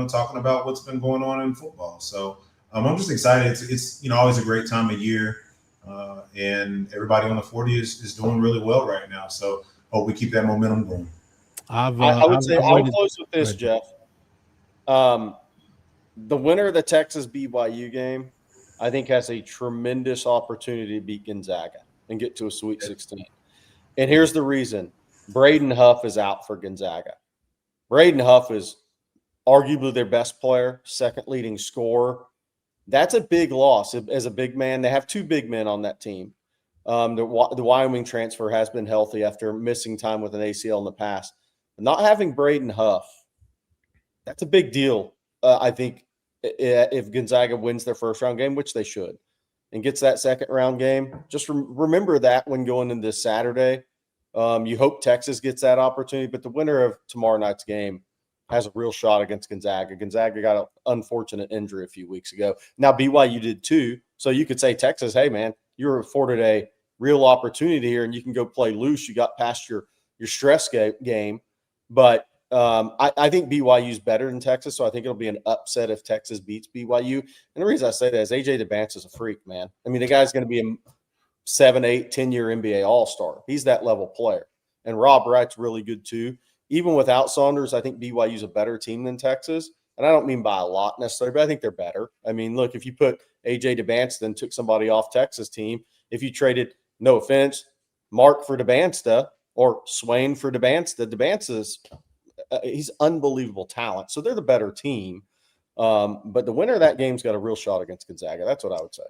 talking about what's been going on in football. So I'm just excited. It's always a great time of year. And everybody on the 40 is doing really well right now. So hope we keep that momentum going. I would close with this, Jeff. The winner of the Texas BYU game, I think, has a tremendous opportunity to beat Gonzaga and get to a Sweet 16. And here's the reason. Braden Huff is out for Gonzaga. Braden Huff is arguably their best player, second leading scorer. That's a big loss as a big man. They have two big men on that team. The Wyoming transfer has been healthy after missing time with an ACL in the past. Not having Braden Huff, that's a big deal. I think if Gonzaga wins their first round game, which they should, and gets that second round game, just remember that when going into this Saturday. You hope Texas gets that opportunity, but the winner of tomorrow night's game has a real shot against Gonzaga. Gonzaga got an unfortunate injury a few weeks ago. Now BYU did too. So you could say, Texas, hey man, you're afforded a real opportunity here and you can go play loose. You got past your stress game. But I think BYU is better than Texas. So I think it'll be an upset if Texas beats BYU. And the reason I say that is AJ DeBance is a freak, man. I mean, the guy's going to be a 7, 8, 10-year NBA All-Star. He's that level player. And Rob Wright's really good too. even without Saunders, I think BYU's a better team than Texas. And I don't mean by a lot necessarily, but I think they're better. I mean, look, if you put A.J. DeBansta and took somebody off Texas team, if you traded, no offense, Mark for DeBansta or Swain for DeBansta's he's unbelievable talent. So they're the better team. But the winner of that game's got a real shot against Gonzaga. That's what I would say.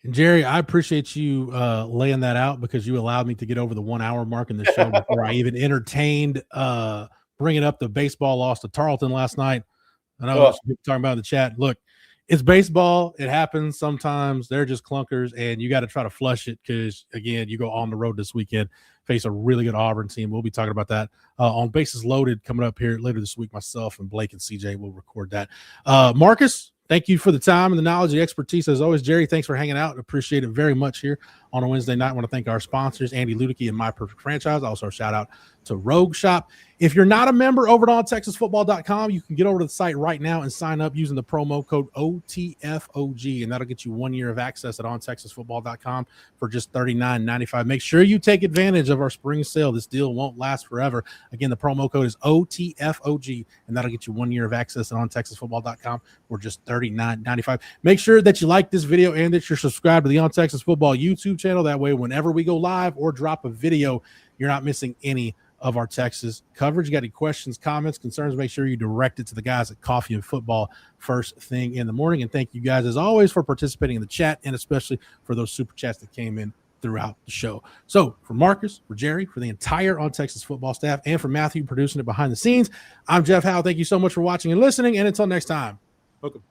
And Jerry, I appreciate you laying that out because you allowed me to get over the 1 hour mark in the show before I even entertained bringing up the baseball loss to Tarleton last night. I know people talking about in the chat. Look, it's baseball. It happens sometimes. They're just clunkers, and you got to try to flush it because, again, you go on the road this weekend, face a really good Auburn team. We'll be talking about that on Bases Loaded coming up here later this week. Myself and Blake and CJ will record that. Marcus, thank you for the time and the knowledge and expertise. As always, Jerry, thanks for hanging out. Appreciate it very much here on a Wednesday night. I want to thank our sponsors, Andy Ludicky and My Perfect Franchise. Also, a shout out to Rogue Shop. If you're not a member over at OnTexasFootball.com, you can get over to the site right now and sign up using the promo code OTFOG, and that'll get you 1 year of access at OnTexasFootball.com for just $39.95. Make sure you take advantage of our spring sale. This deal won't last forever. Again, the promo code is OTFOG, and that'll get you 1 year of access at OnTexasFootball.com for just $39.95. Make sure that you like this video and that you're subscribed to the On Texas Football YouTube channel. That way, whenever we go live or drop a video, you're not missing any of our Texas coverage. You got any questions, comments, concerns, make sure you direct it to the guys at Coffee and Football first thing in the morning. And thank you guys, as always, for participating in the chat and especially for those super chats that came in throughout the show. So for Marcus, for Jerry, for the entire On Texas Football staff, and for Matthew producing it behind the scenes, I'm Jeff Howe. Thank you so much for watching and listening. And until next time, welcome.